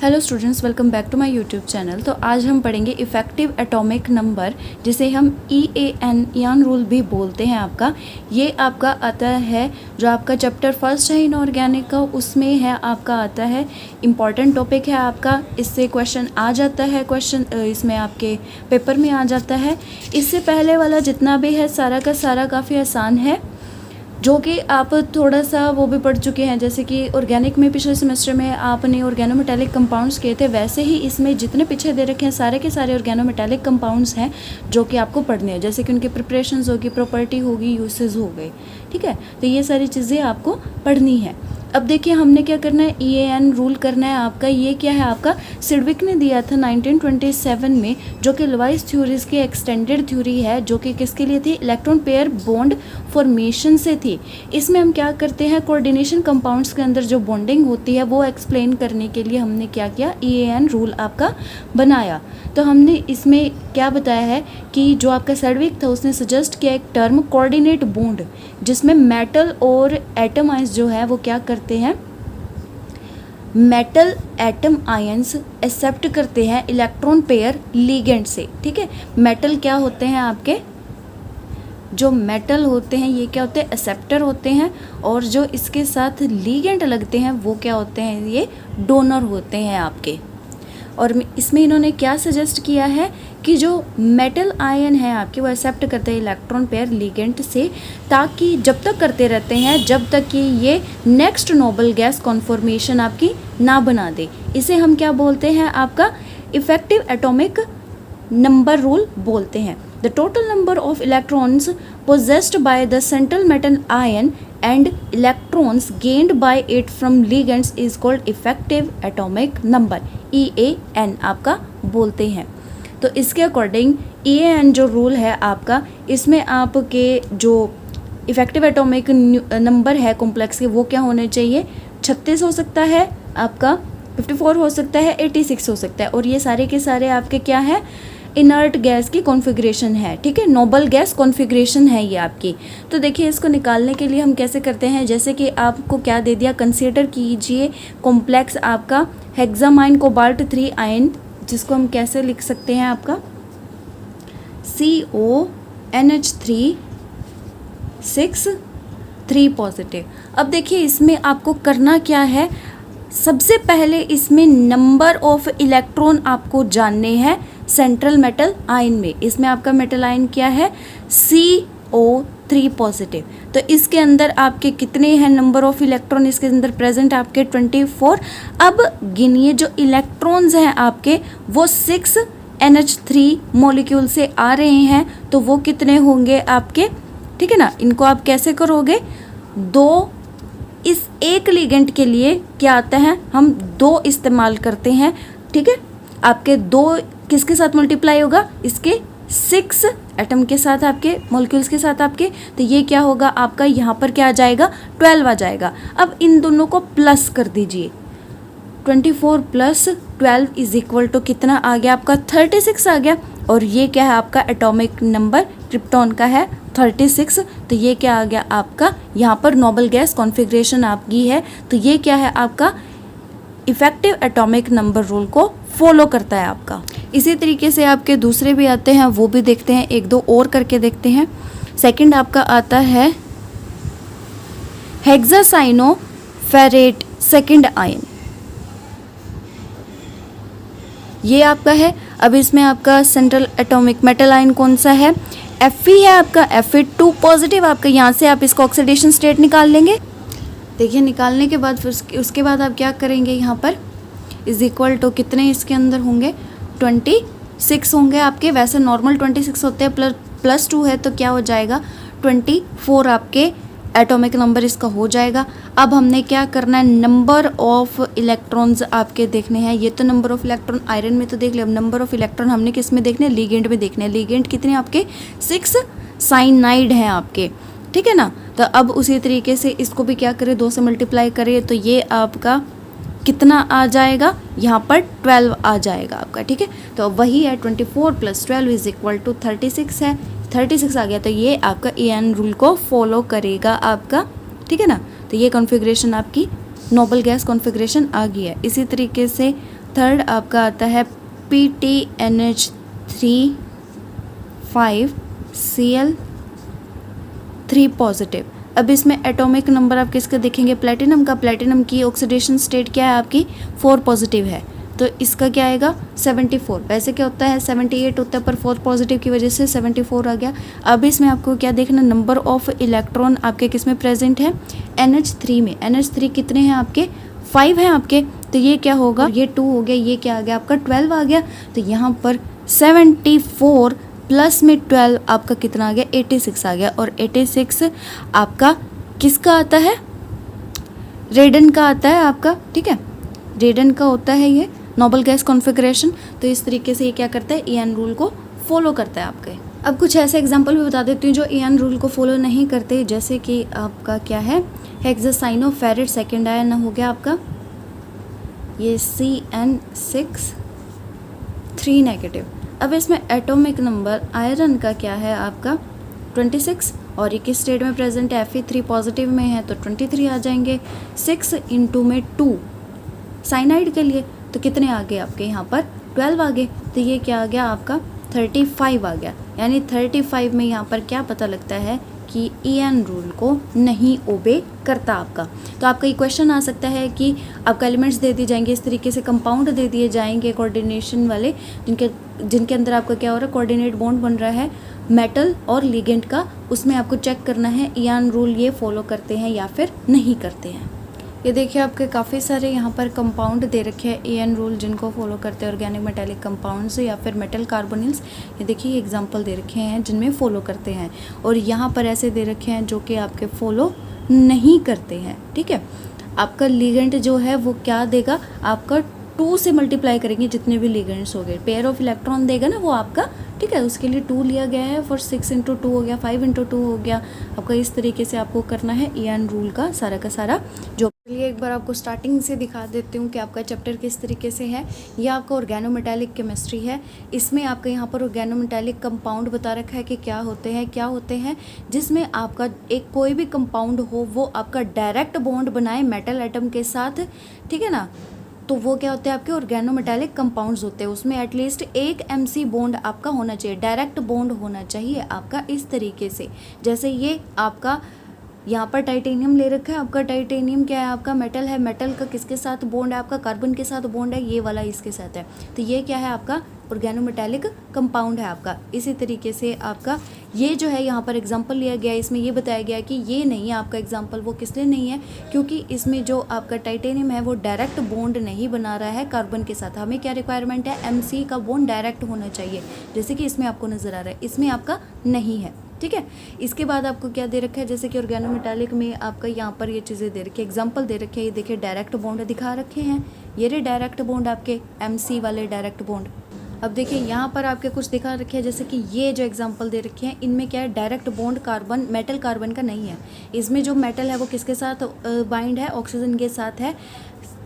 Hello students, welcome back to my YouTube channel. तो आज हम पढ़ेंगे इफ़ेक्टिव एटॉमिक नंबर, जिसे हम EAN इयान रूल भी बोलते हैं। आपका ये आपका आता है जो आपका चैप्टर फर्स्ट है इनऑर्गेनिक का, उसमें है आपका आता है इम्पॉर्टेंट टॉपिक है आपका। इससे क्वेश्चन आ जाता है, क्वेश्चन इसमें आपके पेपर में आ जाता है। इससे पहले वाला जितना भी है सारा का सारा काफ़ी आसान है, जो कि आप थोड़ा सा वो भी पढ़ चुके हैं। जैसे कि ऑर्गेनिक में पिछले सेमेस्टर में आपने ऑर्गेनोमेटेलिक कंपाउंड्स किए थे, वैसे ही इसमें जितने पीछे दे रखे हैं सारे के सारे ऑर्गेनोमेटेलिक कंपाउंड्स हैं जो कि आपको पढ़ने हैं। जैसे कि उनकी प्रिपरेशंस होगी, प्रॉपर्टी होगी, यूसेज हो गए, ठीक है। तो ये सारी चीज़ें आपको पढ़नी है। अब देखिए हमने क्या करना है, EAN रूल करना है आपका। ये क्या है आपका, सिडविक ने दिया था 1927 में, जो कि लुईस थ्योरीज की एक्सटेंडेड थ्योरी है, जो कि किसके लिए थी, इलेक्ट्रॉन पेयर बॉन्ड फॉर्मेशन से थी। इसमें हम क्या करते हैं, कोऑर्डिनेशन कंपाउंड्स के अंदर जो बॉन्डिंग होती है वो एक्सप्लेन करने के लिए हमने क्या किया, EAN रूल आपका बनाया। तो हमने इसमें क्या बताया है कि जो आपका सिडविक था उसने सजेस्ट किया एक टर्म कोऑर्डिनेट बॉन्ड, जिसमें मेटल और एटम आयंस जो है वो क्या करते हैं, मेटल एटम आयंस एक्सेप्ट करते हैं इलेक्ट्रॉन पेयर लिगेंड से, ठीक है। मेटल क्या होते हैं आपके, जो मेटल होते हैं ये क्या होते हैं, एक्सेप्टर होते हैं, और जो इसके साथ लिगेंड लगते हैं वो क्या होते हैं, ये डोनर होते हैं आपके। और इसमें इन्होंने क्या सजेस्ट किया है कि जो मेटल आयन है आपके वो एक्सेप्ट करते हैं इलेक्ट्रॉन पेयर लिगेंड से, ताकि जब तक करते रहते हैं जब तक कि ये नेक्स्ट नोबल गैस कॉन्फॉर्मेशन आपकी ना बना दे। इसे हम क्या बोलते हैं, आपका इफेक्टिव एटॉमिक नंबर रूल बोलते हैं। The total number of electrons possessed by the central metal ion and electrons gained by it from ligands is called effective atomic number, EAN आपका बोलते हैं। तो इसके अकॉर्डिंग EAN जो रूल है आपका, इसमें आपके जो इफेक्टिव एटॉमिक नंबर है कॉम्प्लेक्स के वो क्या होने चाहिए, 36 हो सकता है आपका, 54 हो सकता है, 86 हो सकता है, और ये सारे के सारे आपके क्या है, इनर्ट गैस की कॉन्फ़िगरेशन है, ठीक है, नोबल गैस कॉन्फ़िगरेशन है ये आपकी। तो देखिए इसको निकालने के लिए हम कैसे करते हैं, जैसे कि आपको क्या दे दिया, कंसीडर कीजिए कॉम्प्लेक्स आपका हेक्सामाइन कोबाल्ट 3 आयन, जिसको हम कैसे लिख सकते हैं आपका CONH3 6 3 पॉजिटिव। अब देखिए इसमें आपको करना क्या है, सबसे पहले इसमें नंबर ऑफ इलेक्ट्रॉन आपको जानने हैं सेंट्रल मेटल आयन में। इसमें आपका मेटल आयन क्या है, CO3 पॉजिटिव। तो इसके अंदर आपके कितने हैं नंबर ऑफ इलेक्ट्रॉन, इसके अंदर प्रेजेंट आपके 24। अब गिनिए जो इलेक्ट्रॉन्स हैं आपके वो 6NH3 मॉलिक्यूल से आ रहे हैं, तो वो कितने होंगे आपके, ठीक है ना। इनको आप कैसे करोगे, दो, इस एक लिगेंड के लिए क्या आता है, हम 2 इस्तेमाल करते हैं, ठीक है। आपके 2 किसके साथ मल्टीप्लाई होगा, इसके 6 एटम के साथ, आपके मॉलिक्यूल्स के साथ आपके। तो ये क्या होगा आपका, यहाँ पर क्या आ जाएगा, 12 आ जाएगा। अब इन दोनों को प्लस कर दीजिए, 24 प्लस 12 इज इक्वल टू कितना आ गया आपका, 36 आ गया। और ये क्या है आपका एटॉमिक नंबर क्रिप्टॉन का है 36। तो ये क्या आ गया आपका, यहाँ पर नोबल गैस कॉन्फ़िगरेशन आपकी है। तो ये क्या है आपका, इफेक्टिव एटॉमिक नंबर रूल को फॉलो करता है आपका। इसी तरीके से आपके दूसरे भी आते हैं, वो भी देखते हैं, 1-2 और करके देखते हैं। सेकंड आपका आता है हेक्सासाइनोफेरेट सेकंड आयन, ये आपका है। अब इसमें आपका सेंट्रल एटॉमिक मेटल आयन कौन सा है, Fe है आपका, Fe2 पॉजिटिव आपका। यहाँ से आप इसका ऑक्सीडेशन स्टेट निकाल लेंगे। देखिए निकालने के बाद फिर उसके बाद आप क्या करेंगे, यहाँ पर इज इक्वल टू कितने इसके अंदर होंगे, 26 होंगे आपके। वैसे नॉर्मल 26 होते हैं, प्लस 2 है तो क्या हो जाएगा, 24 आपके एटॉमिक नंबर इसका हो जाएगा। अब हमने क्या करना है, नंबर ऑफ इलेक्ट्रॉन्स आपके देखने हैं। ये तो नंबर ऑफ इलेक्ट्रॉन आयरन में तो देख लिया, अब नंबर ऑफ इलेक्ट्रॉन हमने किस में देखने हैं, लिगेंड में देखने हैं। लिगेंड कितने आपके, 6 साइनाइड हैं आपके, ठीक है ना। तो अब उसी तरीके से इसको भी क्या करें, 2 से मल्टीप्लाई करें, तो ये आपका कितना आ जाएगा, यहाँ पर 12 आ जाएगा आपका, ठीक है। तो वही है 24 प्लस 12 इज इक्वल टू 36 है, 36 आ गया। तो ये आपका EAN रूल को फॉलो करेगा आपका, ठीक है ना। तो ये कॉन्फ़िगरेशन आपकी नोबल गैस कॉन्फ़िगरेशन आ गई है। इसी तरीके से थर्ड आपका आता है PTNH3 पॉजिटिव। अब इसमें एटॉमिक नंबर आप किसका देखेंगे, प्लेटिनम का। प्लेटिनम की ऑक्सीडेशन स्टेट क्या है आपकी, 4 पॉजिटिव है, तो इसका क्या आएगा 74। वैसे क्या होता है 78 होता है, पर 4 पॉजिटिव की वजह से 74 आ गया। अब इसमें आपको क्या देखना, नंबर ऑफ इलेक्ट्रॉन आपके किस में प्रेजेंट है, NH3 में। NH3 कितने हैं आपके, 5 हैं आपके, तो ये क्या होगा, ये 2 हो गया, ये क्या आ गया आपका 12 आ गया। तो यहाँ पर 74 प्लस में 12 आपका कितना आ गया, 86 आ गया। और 86 आपका किसका आता है, रेडन का आता है आपका, ठीक है, रेडन का होता है ये नोबल गैस कॉन्फ़िगरेशन। तो इस तरीके से ये क्या करता है, ईएन रूल को फॉलो करता है आपके। अब कुछ ऐसे एग्जांपल भी बता देती हूँ जो ईएन रूल को फॉलो नहीं करते, जैसे कि आपका क्या है, हेक्सासाइनोफेरेट सेकेंड आयन हो गया आपका ये CN6 3 नेगेटिव। अब इसमें एटॉमिक नंबर आयरन का क्या है आपका 26, और ये किस स्टेट में प्रेजेंट है, Fe3 पॉजिटिव में है, तो 23 आ जाएंगे। 6 इंटू में 2 साइनाइड के लिए, तो कितने आ गए आपके यहाँ पर 12 आ गए। तो ये क्या आ गया आपका 35 आ गया। यानी 35 में यहाँ पर क्या पता लगता है कि ईएन रूल को नहीं ओबे करता आपका। तो आपका ये क्वेश्चन आ सकता है कि आपका एलिमेंट्स दे दिए जाएंगे, इस तरीके से कंपाउंड दे दिए जाएंगे कोऑर्डिनेशन वाले, जिनके अंदर आपका क्या हो रहा है, कोऑर्डिनेट बॉन्ड बन रहा है मेटल और लिगेंड का। उसमें आपको चेक करना है ईएन रूल ये फॉलो करते हैं या फिर नहीं करते हैं। ये देखिए आपके काफ़ी सारे यहाँ पर कंपाउंड दे रखे हैं ईएन रूल जिनको फॉलो करते हैं, ऑर्गेनिक मेटेलिक कंपाउंड्स या फिर मेटल कार्बोनिल्स। ये देखिए एग्जांपल दे रखे हैं जिनमें फॉलो करते हैं, और यहाँ पर ऐसे दे रखे हैं जो कि आपके फॉलो नहीं करते हैं, ठीक है। आपका लिगेंड जो है वो क्या देगा, आपका 2 से मल्टीप्लाई करेंगे जितने भी लिगेंड्स हो गए, पेयर ऑफ इलेक्ट्रॉन देगा ना वो आपका, ठीक है, उसके लिए 2 लिया गया है। फॉर 6 इंटू 2 हो गया, 5 इंटू 2 हो गया आपका। इस तरीके से आपको करना है ईएन रूल का सारा जो। चलिए एक बार आपको स्टार्टिंग से दिखा देती हूँ कि आपका चैप्टर किस तरीके से है। ये आपका ऑर्गेनोमेटेलिक केमिस्ट्री है। इसमें आपका यहाँ पर ऑर्गेनोमेटेलिक कंपाउंड बता रखा है कि क्या होते हैं, जिसमें आपका एक कोई भी कंपाउंड हो वो आपका डायरेक्ट बॉन्ड बनाए मेटल एटम के साथ, ठीक है ना, तो वो क्या होते हैं आपके ऑर्गेनोमेटेलिक कंपाउंड्स होते हैं। उसमें एटलीस्ट एक MC बॉन्ड आपका होना चाहिए, डायरेक्ट बॉन्ड होना चाहिए आपका इस तरीके से। जैसे ये आपका यहाँ पर टाइटेनियम ले रखा है, आपका टाइटेनियम क्या है, आपका मेटल है, मेटल का किसके साथ बॉन्ड है, आपका कार्बन के साथ बॉन्ड है, ये वाला इसके साथ है, तो ये क्या है आपका ऑर्गेनोमेटेलिक कंपाउंड है आपका। इसी तरीके से आपका ये जो है यहाँ पर एग्जांपल लिया गया है, इसमें ये बताया गया है कि ये नहीं है आपका एग्जांपल, वो किस लिए नहीं है, क्योंकि इसमें जो आपका टाइटेनियम है वो डायरेक्ट बॉन्ड नहीं बना रहा है कार्बन के साथ। हमें क्या रिक्वायरमेंट है, MC का बॉन्ड डायरेक्ट होना चाहिए, जैसे कि इसमें आपको नज़र आ रहा है, इसमें आपका नहीं है, ठीक है। इसके बाद आपको क्या दे रखा है, जैसे कि ऑर्गेनोमेटेलिक में आपका यहाँ पर ये चीज़ें दे रखी है, एग्जांपल दे रखे हैं। ये देखिए डायरेक्ट बॉन्ड दिखा रखे हैं, ये रे डायरेक्ट बॉन्ड आपके MC वाले डायरेक्ट बॉन्ड। अब देखिए यहाँ पर आपके कुछ दिखा रखे हैं, जैसे कि ये जो एग्जांपल दे रखे हैं इनमें क्या है, direct bond carbon metal carbon का नहीं है। इसमें जो मेटल है वो किसके साथ बाइंड है, ऑक्सीजन के साथ है,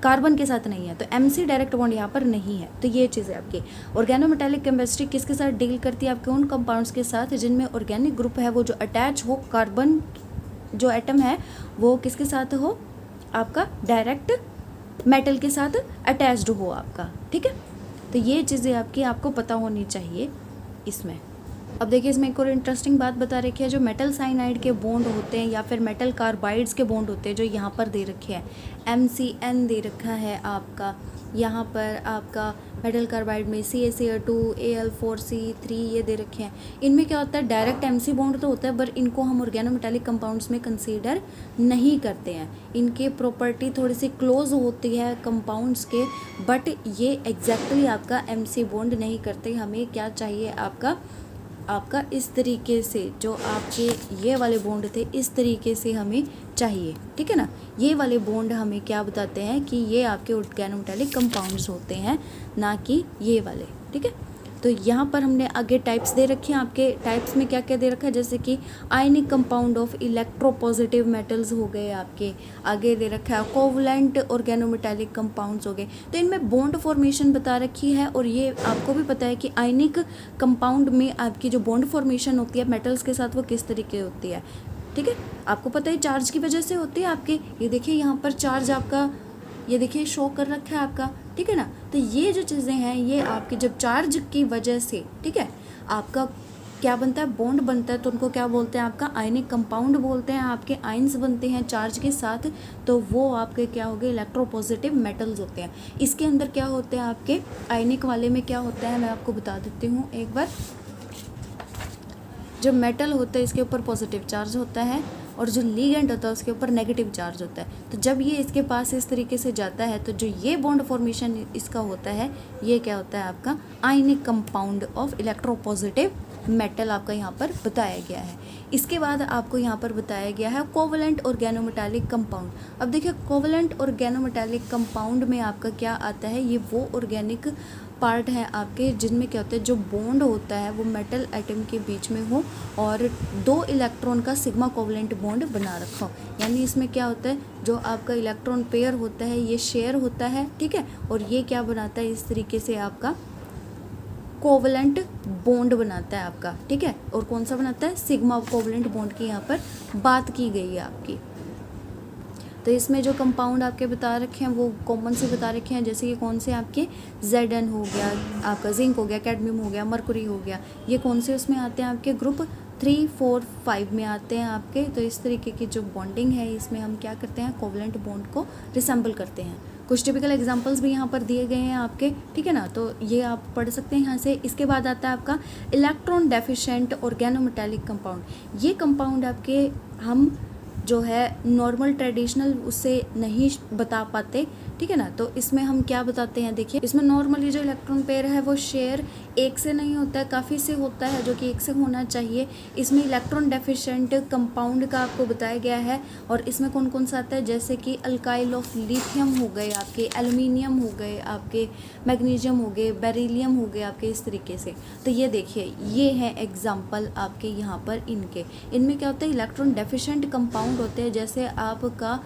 कार्बन के साथ नहीं है, तो MC डायरेक्ट बॉन्ड यहाँ पर नहीं है। तो ये चीज़ है आपकी। ऑर्गेनोमेटेलिक केमिस्ट्री किसके साथ डील करती है, आपके उन कंपाउंड्स के साथ जिनमें ऑर्गेनिक ग्रुप है वो जो अटैच हो, कार्बन जो एटम है वो किसके साथ हो, आपका डायरेक्ट मेटल के साथ अटैच्ड हो आपका, ठीक है। तो ये चीज़ें आपको पता होनी चाहिए इसमें। अब देखिए इसमें एक और इंटरेस्टिंग बात बता रखी है, जो मेटल साइनाइड के बॉन्ड होते हैं या फिर मेटल कार्बाइड्स के बॉन्ड होते हैं जो यहाँ पर दे रखे हैं, MCN दे रखा है आपका, यहाँ पर आपका मेटल कार्बाइड में CaCl2 Al4C3 ये दे रखे हैं। इनमें क्या होता है, डायरेक्ट MC बॉन्ड तो होता है, पर इनको हम ऑर्गेनोमेटेलिक कंपाउंड्स में कंसीडर नहीं करते हैं। इनके प्रॉपर्टी थोड़ी सी क्लोज होती है कंपाउंड्स के, बट ये एग्जैक्टली आपका MC बॉन्ड नहीं करते। हमें क्या चाहिए, आपका इस तरीके से जो आपके ये वाले बॉन्ड थे इस तरीके से हमें चाहिए, ठीक है ना। ये वाले बॉन्ड हमें क्या बताते हैं कि ये आपके ऑर्गेनोमेटेलिक कंपाउंड्स होते हैं, ना कि ये वाले, ठीक है। तो यहाँ पर हमने आगे टाइप्स दे रखे हैं। आपके टाइप्स में क्या क्या दे रखा है, जैसे कि ionic compound of electropositive metals हो गए, आपके आगे दे रखा है कोवलेंट ऑर्गेनोमेटेलिक कंपाउंड्स हो गए। तो इनमें बॉन्ड फॉर्मेशन बता रखी है, और ये आपको भी पता है कि आयनिक कंपाउंड में आपकी जो बॉन्ड फॉर्मेशन होती है मेटल्स के साथ वो किस तरीके होती है, ठीक है। आपको पता है चार्ज की वजह से होती है आपके। ये देखिए यहाँ पर चार्ज आपका, ये देखिए शो कर रखा है आपका, ठीक है ना। तो ये जो चीज़ें हैं ये आपके जब चार्ज की वजह से, ठीक है, आपका क्या बनता है, बॉन्ड बनता है, तो उनको क्या बोलते हैं, आपका आयनिक कंपाउंड बोलते हैं। आपके आयंस बनते हैं चार्ज के साथ, तो वो आपके क्या हो गए, इलेक्ट्रोपॉजिटिव मेटल्स होते हैं। इसके अंदर क्या होते हैं, आपके आयनिक वाले में क्या होता है, मैं आपको बता देती हूँ एक बार। जो मेटल होता है इसके ऊपर पॉजिटिव चार्ज होता है और जो लीगेंड होता है उसके ऊपर नेगेटिव चार्ज होता है। तो जब ये इसके पास इस तरीके से जाता है तो जो ये बॉन्ड फॉर्मेशन इसका होता है ये क्या होता है, आपका ionic compound of electropositive metal आपका यहाँ पर बताया गया है। इसके बाद आपको यहाँ पर बताया गया है कोवलेंट ऑर्गेनोमेटालिक कंपाउंड। अब देखिए कोवलेंट ऑर्गेनोमेटालिक कंपाउंड में आपका क्या आता है, ये वो ऑर्गेनिक पार्ट है आपके जिनमें क्या होता है, जो बॉन्ड होता है वो मेटल एटम के बीच में हो और 2 इलेक्ट्रॉन का सिग्मा कोवलेंट बॉन्ड बना रखा हो। यानी इसमें क्या होता है, जो आपका इलेक्ट्रॉन पेयर होता है ये शेयर होता है, ठीक है, और ये क्या बनाता है, इस तरीके से आपका कोवलेंट बॉन्ड बनाता है आपका, ठीक है। और कौन सा बनाता है, सिग्मा कोवलेंट बॉन्ड की यहाँ पर बात की गई है आपकी। तो इसमें जो कंपाउंड आपके बता रखे हैं वो कॉमन से बता रखे हैं, जैसे कि कौन से आपके Zn हो गया, आपका जिंक हो गया, कैडमियम हो गया, मरकुरी हो गया, ये कौन से उसमें आते हैं, आपके ग्रुप 3, 4, 5 में आते हैं आपके। तो इस तरीके की जो बॉन्डिंग है इसमें हम क्या करते हैं, कोवलेंट बॉन्ड को रिसेंबल करते हैं। कुछ टिपिकल एग्जांपल्स भी यहाँ पर दिए गए हैं आपके, ठीक है ना, तो ये आप पढ़ सकते हैं यहाँ से। इसके बाद आता है आपका इलेक्ट्रॉन डेफिशिएंट ऑर्गेनोमेटालिक कंपाउंड। ये कंपाउंड आपके हम जो है नॉर्मल ट्रेडिशनल उससे नहीं बता पाते, ठीक है ना। तो इसमें हम क्या बताते हैं, देखिए इसमें नॉर्मली जो इलेक्ट्रॉन पेयर है वो शेयर एक से नहीं होता है, काफ़ी से होता है, जो कि एक से होना चाहिए। इसमें इलेक्ट्रॉन डेफिशिएंट कंपाउंड का आपको बताया गया है और इसमें कौन कौन सा आता है, जैसे कि अल्काइल ऑफ लिथियम हो गए आपके, एल्यूमिनियम हो गए आपके, मैग्नीशियम हो गए, बेरिलियम हो गए आपके, इस तरीके से। तो ये देखिए ये है एग्जाम्पल आपके यहाँ पर इनमें क्या होता है, इलेक्ट्रॉन डेफिशिएंट कंपाउंड होते हैं। जैसे आपका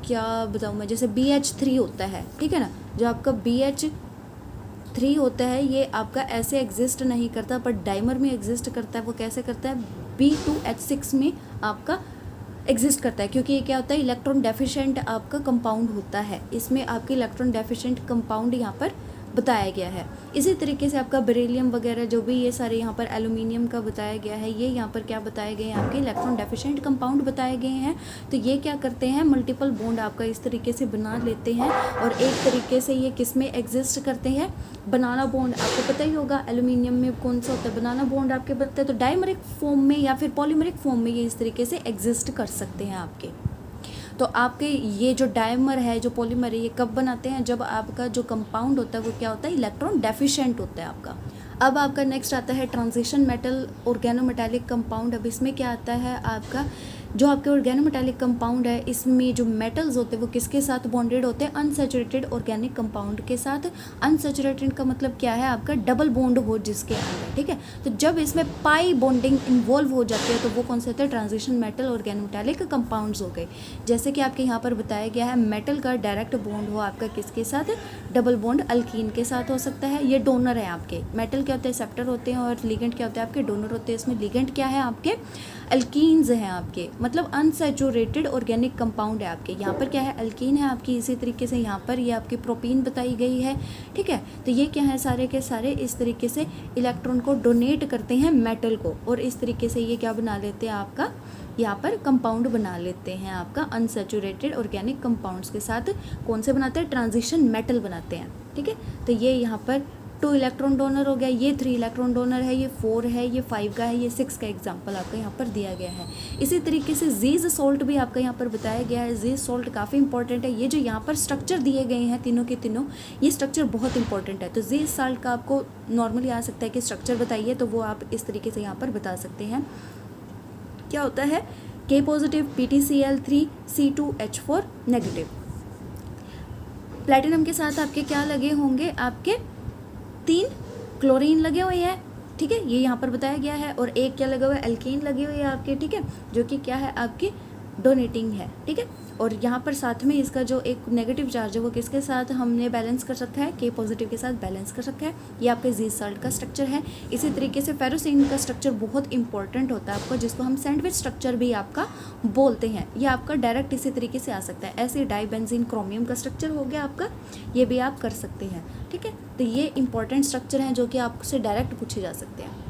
क्या बताऊँ मैं, जैसे BH3 होता है, ठीक है ना, जो आपका BH3 होता है ये आपका ऐसे एग्जिस्ट नहीं करता पर डाइमर में एग्जिस्ट करता है। वो कैसे करता है, B2H6 में आपका एग्जिस्ट करता है, क्योंकि ये क्या होता है, इलेक्ट्रॉन डेफिशिएंट आपका कंपाउंड होता है। इसमें आपके इलेक्ट्रॉन डेफिशिएंट कंपाउंड यहाँ पर बताया गया है। इसी तरीके से आपका बेरिलियम वगैरह जो भी ये सारे यहाँ पर एल्यूमिनियम का बताया गया है, ये यहाँ पर क्या बताए गए हैं, आपके इलेक्ट्रॉन डेफिशिएंट कंपाउंड बताए गए हैं। तो ये क्या करते हैं, मल्टीपल बॉन्ड आपका इस तरीके से बना लेते हैं और एक तरीके से ये किस में एग्जिस्ट करते हैं, बनाना बॉन्ड। आपको पता ही होगा एल्यूमिनियम में कौन सा होता है, बनाना बॉन्ड आपके बनते हैं। तो डाइमरिक फॉर्म में या फिर पॉलीमरिक फॉर्म में ये इस तरीके से एग्जिस्ट कर सकते हैं आपके। तो आपके ये जो डायमर है, जो पॉलीमर है, ये कब बनाते हैं, जब आपका जो कंपाउंड होता है वो क्या होता है, इलेक्ट्रॉन डेफिशिएंट होता है आपका। अब आपका नेक्स्ट आता है ट्रांजिशन मेटल ऑर्गेनोमेटालिक कंपाउंड। अब इसमें क्या आता है, आपका जो आपके ऑर्गेनोमेटालिक कंपाउंड है इसमें जो मेटल्स होते हैं वो किसके साथ बॉन्डेड होते हैं, अनसैचुरेटेड ऑर्गेनिक कंपाउंड के साथ। अनसैचुरेटेड का मतलब क्या है, आपका डबल बॉन्ड हो जिसके अंदर, ठीक है। तो जब इसमें पाई बॉन्डिंग इन्वॉल्व हो जाती है तो वो कौन से होते हैं, ट्रांजिशन मेटल ऑर्गेनोमेटालिक कंपाउंड्स हो गए। जैसे कि आपके यहाँ पर बताया गया है, मेटल का डायरेक्ट बॉन्ड हो आपका किसके साथ, डबल बॉन्ड अल्कीन के साथ हो सकता है। ये डोनर है आपके, मेटल क्या होते हैं, एक्सेप्टर होते हैं और लिगेंड क्या होते हैं, आपके डोनर होते हैं। इसमें लिगेंड क्या है, आपके अल्कीन्स हैं आपके, मतलब अनसैचुरेटेड ऑर्गेनिक कंपाउंड है आपके। यहाँ पर क्या है, अल्कीन है आपकी। इसी तरीके से यहाँ पर ये आपकी प्रोपीन बताई गई है, ठीक है। तो ये क्या है, सारे के सारे इस तरीके से इलेक्ट्रॉन को डोनेट करते हैं मेटल को और इस तरीके से ये क्या बना लेते हैं, आपका यहाँ पर कंपाउंड बना लेते हैं आपका अनसैचुरेटेड ऑर्गेनिक कंपाउंड्स के साथ। कौन से बनाते हैं, ट्रांजिशन मेटल बनाते हैं, ठीक है। तो ये यहाँ पर 2 इलेक्ट्रॉन डोनर हो गया, ये 3 इलेक्ट्रॉन डोनर है, ये 4 है, ये 5 का है, ये 6 का एग्जाम्पल आपका यहाँ पर दिया गया है। इसी तरीके से जीज सोल्ट भी आपका यहाँ पर बताया गया है। जीज सोल्ट काफ़ी इंपॉर्टेंट है। ये जो यहाँ पर स्ट्रक्चर दिए गए हैं तीनों के तीनों, ये स्ट्रक्चर बहुत इंपॉर्टेंट है। तो जीज साल्ट का आपको नॉर्मली आ सकता है कि स्ट्रक्चर बताइए, तो वो आप इस तरीके से यहाँ पर बता सकते हैं। क्या होता है, K positive PtCl3 C2H4 negative. Platinum के साथ आपके क्या लगे होंगे, आपके 3 क्लोरीन लगे हुए हैं, ठीक है, ये यहाँ पर बताया गया है। और एक क्या लगा हुआ है, एल्कीन लगी हुई है आपके, ठीक है, जो कि क्या है, आपकी डोनेटिंग है, ठीक है। और यहाँ पर साथ में इसका जो एक नेगेटिव चार्ज है वो किसके साथ हमने बैलेंस कर रखा है, के पॉजिटिव के साथ बैलेंस कर रखा है। ये आपके जी साल्ट का स्ट्रक्चर है। इसी तरीके से फेरोसिन का स्ट्रक्चर बहुत इंपॉर्टेंट होता है आपको, जिसको हम सैंडविच स्ट्रक्चर भी आपका बोलते हैं। ये आपका डायरेक्ट इसी तरीके से आ सकता है। ऐसे डाइबेंजीन क्रोमियम का स्ट्रक्चर हो गया आपका, ये भी आप कर सकते हैं, ठीक है। तो ये इंपॉर्टेंट स्ट्रक्चर हैं जो कि आपसे डायरेक्ट पूछे जा सकते हैं।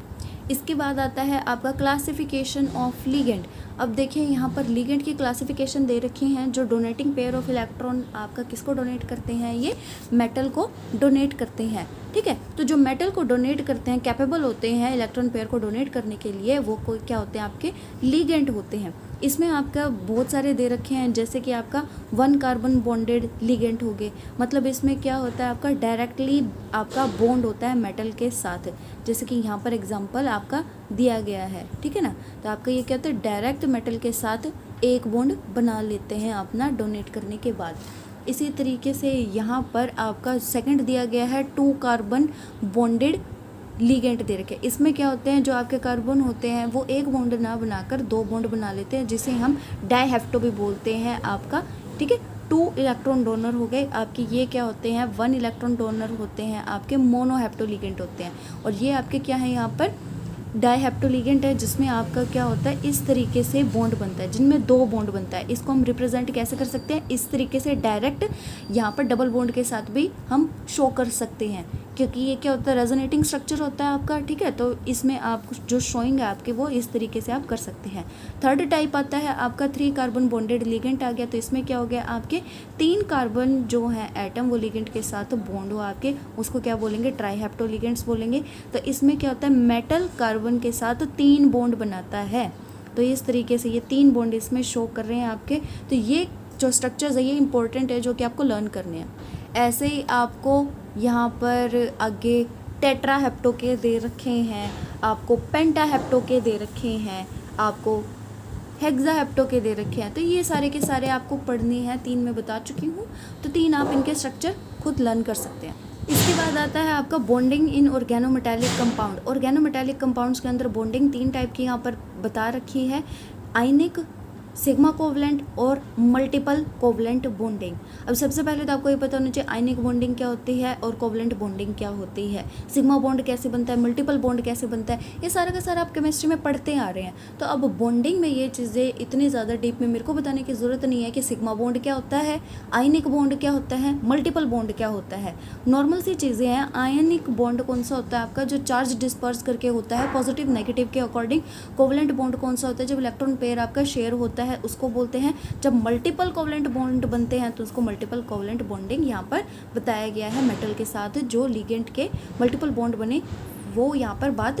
इसके बाद आता है आपका क्लासिफिकेशन ऑफ लिगेंड। अब देखिए यहाँ पर लिगेंड की क्लासिफिकेशन दे रखी हैं। जो डोनेटिंग पेयर ऑफ इलेक्ट्रॉन आपका किसको डोनेट करते हैं, ये मेटल को डोनेट करते हैं, ठीक है। तो जो मेटल को डोनेट करते हैं, कैपेबल होते हैं इलेक्ट्रॉन पेयर को डोनेट करने के लिए, वो कोई क्या होते हैं, आपके लिगेंड होते हैं। इसमें आपका बहुत सारे दे रखे हैं, जैसे कि आपका 1 कार्बन बॉन्डेड लिगेंड हो गए। मतलब इसमें क्या होता है, आपका डायरेक्टली आपका बॉन्ड होता है मेटल के साथ, जैसे कि यहाँ पर एग्जांपल आपका दिया गया है, ठीक है ना। तो आपका ये क्या होता है, डायरेक्ट मेटल के साथ एक बॉन्ड बना लेते हैं अपना डोनेट करने के बाद। इसी तरीके से यहाँ पर आपका सेकंड दिया गया है 2 कार्बन बॉन्डेड लिगेंड दे रखे। इसमें क्या होते हैं, जो आपके कार्बन होते हैं वो एक बॉन्ड ना बनाकर 2 बॉन्ड बना लेते हैं, जिसे हम डाइहेप्टो भी बोलते हैं आपका, ठीक है। 2 इलेक्ट्रॉन डोनर हो गए आपके, ये क्या होते हैं, 1 इलेक्ट्रॉन डोनर होते हैं आपके, मोनोहेप्टो लिगेंड होते हैं। और ये आपके क्या है, यहाँ पर डाइहेप्टो लिगेंड है, जिसमें आपका क्या होता है, इस तरीके से बॉन्ड बनता है, जिनमें 2 बॉन्ड बनता है। इसको हम रिप्रेजेंट कैसे कर सकते हैं, इस तरीके से डायरेक्ट यहाँ पर डबल बॉन्ड के साथ भी हम शो कर सकते हैं, क्योंकि ये क्या होता है, रेजोनेटिंग स्ट्रक्चर होता है आपका, ठीक है। तो इसमें आप जो शोइंग है आपके, वो इस तरीके से आप कर सकते हैं। थर्ड टाइप आता है आपका 3 कार्बन बॉन्डेड लिगेंड आ गया। तो इसमें क्या हो गया, आपके 3 कार्बन जो है एटम, वो लिगेंड के साथ बॉन्ड हो आपके, उसको क्या बोलेंगे, ट्राइहेप्टो लिगेंड्स बोलेंगे। तो इसमें क्या होता है, मेटल कार्बन के साथ 3 बॉन्ड बनाता है। तो इस तरीके से ये 3 बॉन्ड इसमें शो कर रहे हैं आपके। तो ये जो स्ट्रक्चर्स है ये इंपॉर्टेंट है, जो कि आपको लर्न करने हैं। ऐसे ही आपको यहाँ पर आगे टेट्राहेप्टो के दे रखे हैं, आपको पेंटाहेप्टो के दे रखे हैं, आपको हेक्साहेप्टो के दे रखे हैं। तो ये सारे के सारे आपको पढ़ने हैं, 3 मैं बता चुकी हूँ। तो 3 आप इनके स्ट्रक्चर खुद लर्न कर सकते हैं। इसके बाद आता है आपका bonding in organometallic compound. Organometallic compounds के अंदर बॉन्डिंग 3 टाइप की यहाँ पर बता रखी है, आयनिक, सिग्मा कोवलेंट और मल्टीपल कोवलेंट बॉन्डिंग। अब सबसे पहले तो आपको ये पता होना चाहिए आयनिक बॉन्डिंग क्या होती है और कोवलेंट बॉन्डिंग क्या होती है, सिग्मा बॉन्ड कैसे बनता है, मल्टीपल बॉन्ड कैसे बनता है, ये सारा का सारा आप केमिस्ट्री में पढ़ते आ रहे हैं। तो अब बॉन्डिंग में ये चीज़ें इतनी ज़्यादा डीप में मेरे को बताने की ज़रूरत नहीं है कि सिग्मा बॉन्ड क्या होता है, आयनिक बॉन्ड क्या होता है, मल्टीपल बॉन्ड क्या होता है। नॉर्मल सी चीज़ें हैं। आयनिक बॉन्ड कौन सा होता है आपका, जो चार्ज डिस्पर्स करके होता है पॉजिटिव नेगेटिव के अकॉर्डिंग। कोवलेंट बॉन्ड कौन सा होता है, जब इलेक्ट्रॉन पेयर आपका शेयर होता है उसको बोलते हैं। जब मल्टीपल कोवलेंट बॉन्ड बनते हैं तो उसको मल्टीपल कोवलेंट बॉन्डिंग यहाँ पर बताया गया है। मेटल के साथ जो लिगेंड के मल्टीपल बॉन्ड बने वो यहाँ पर बात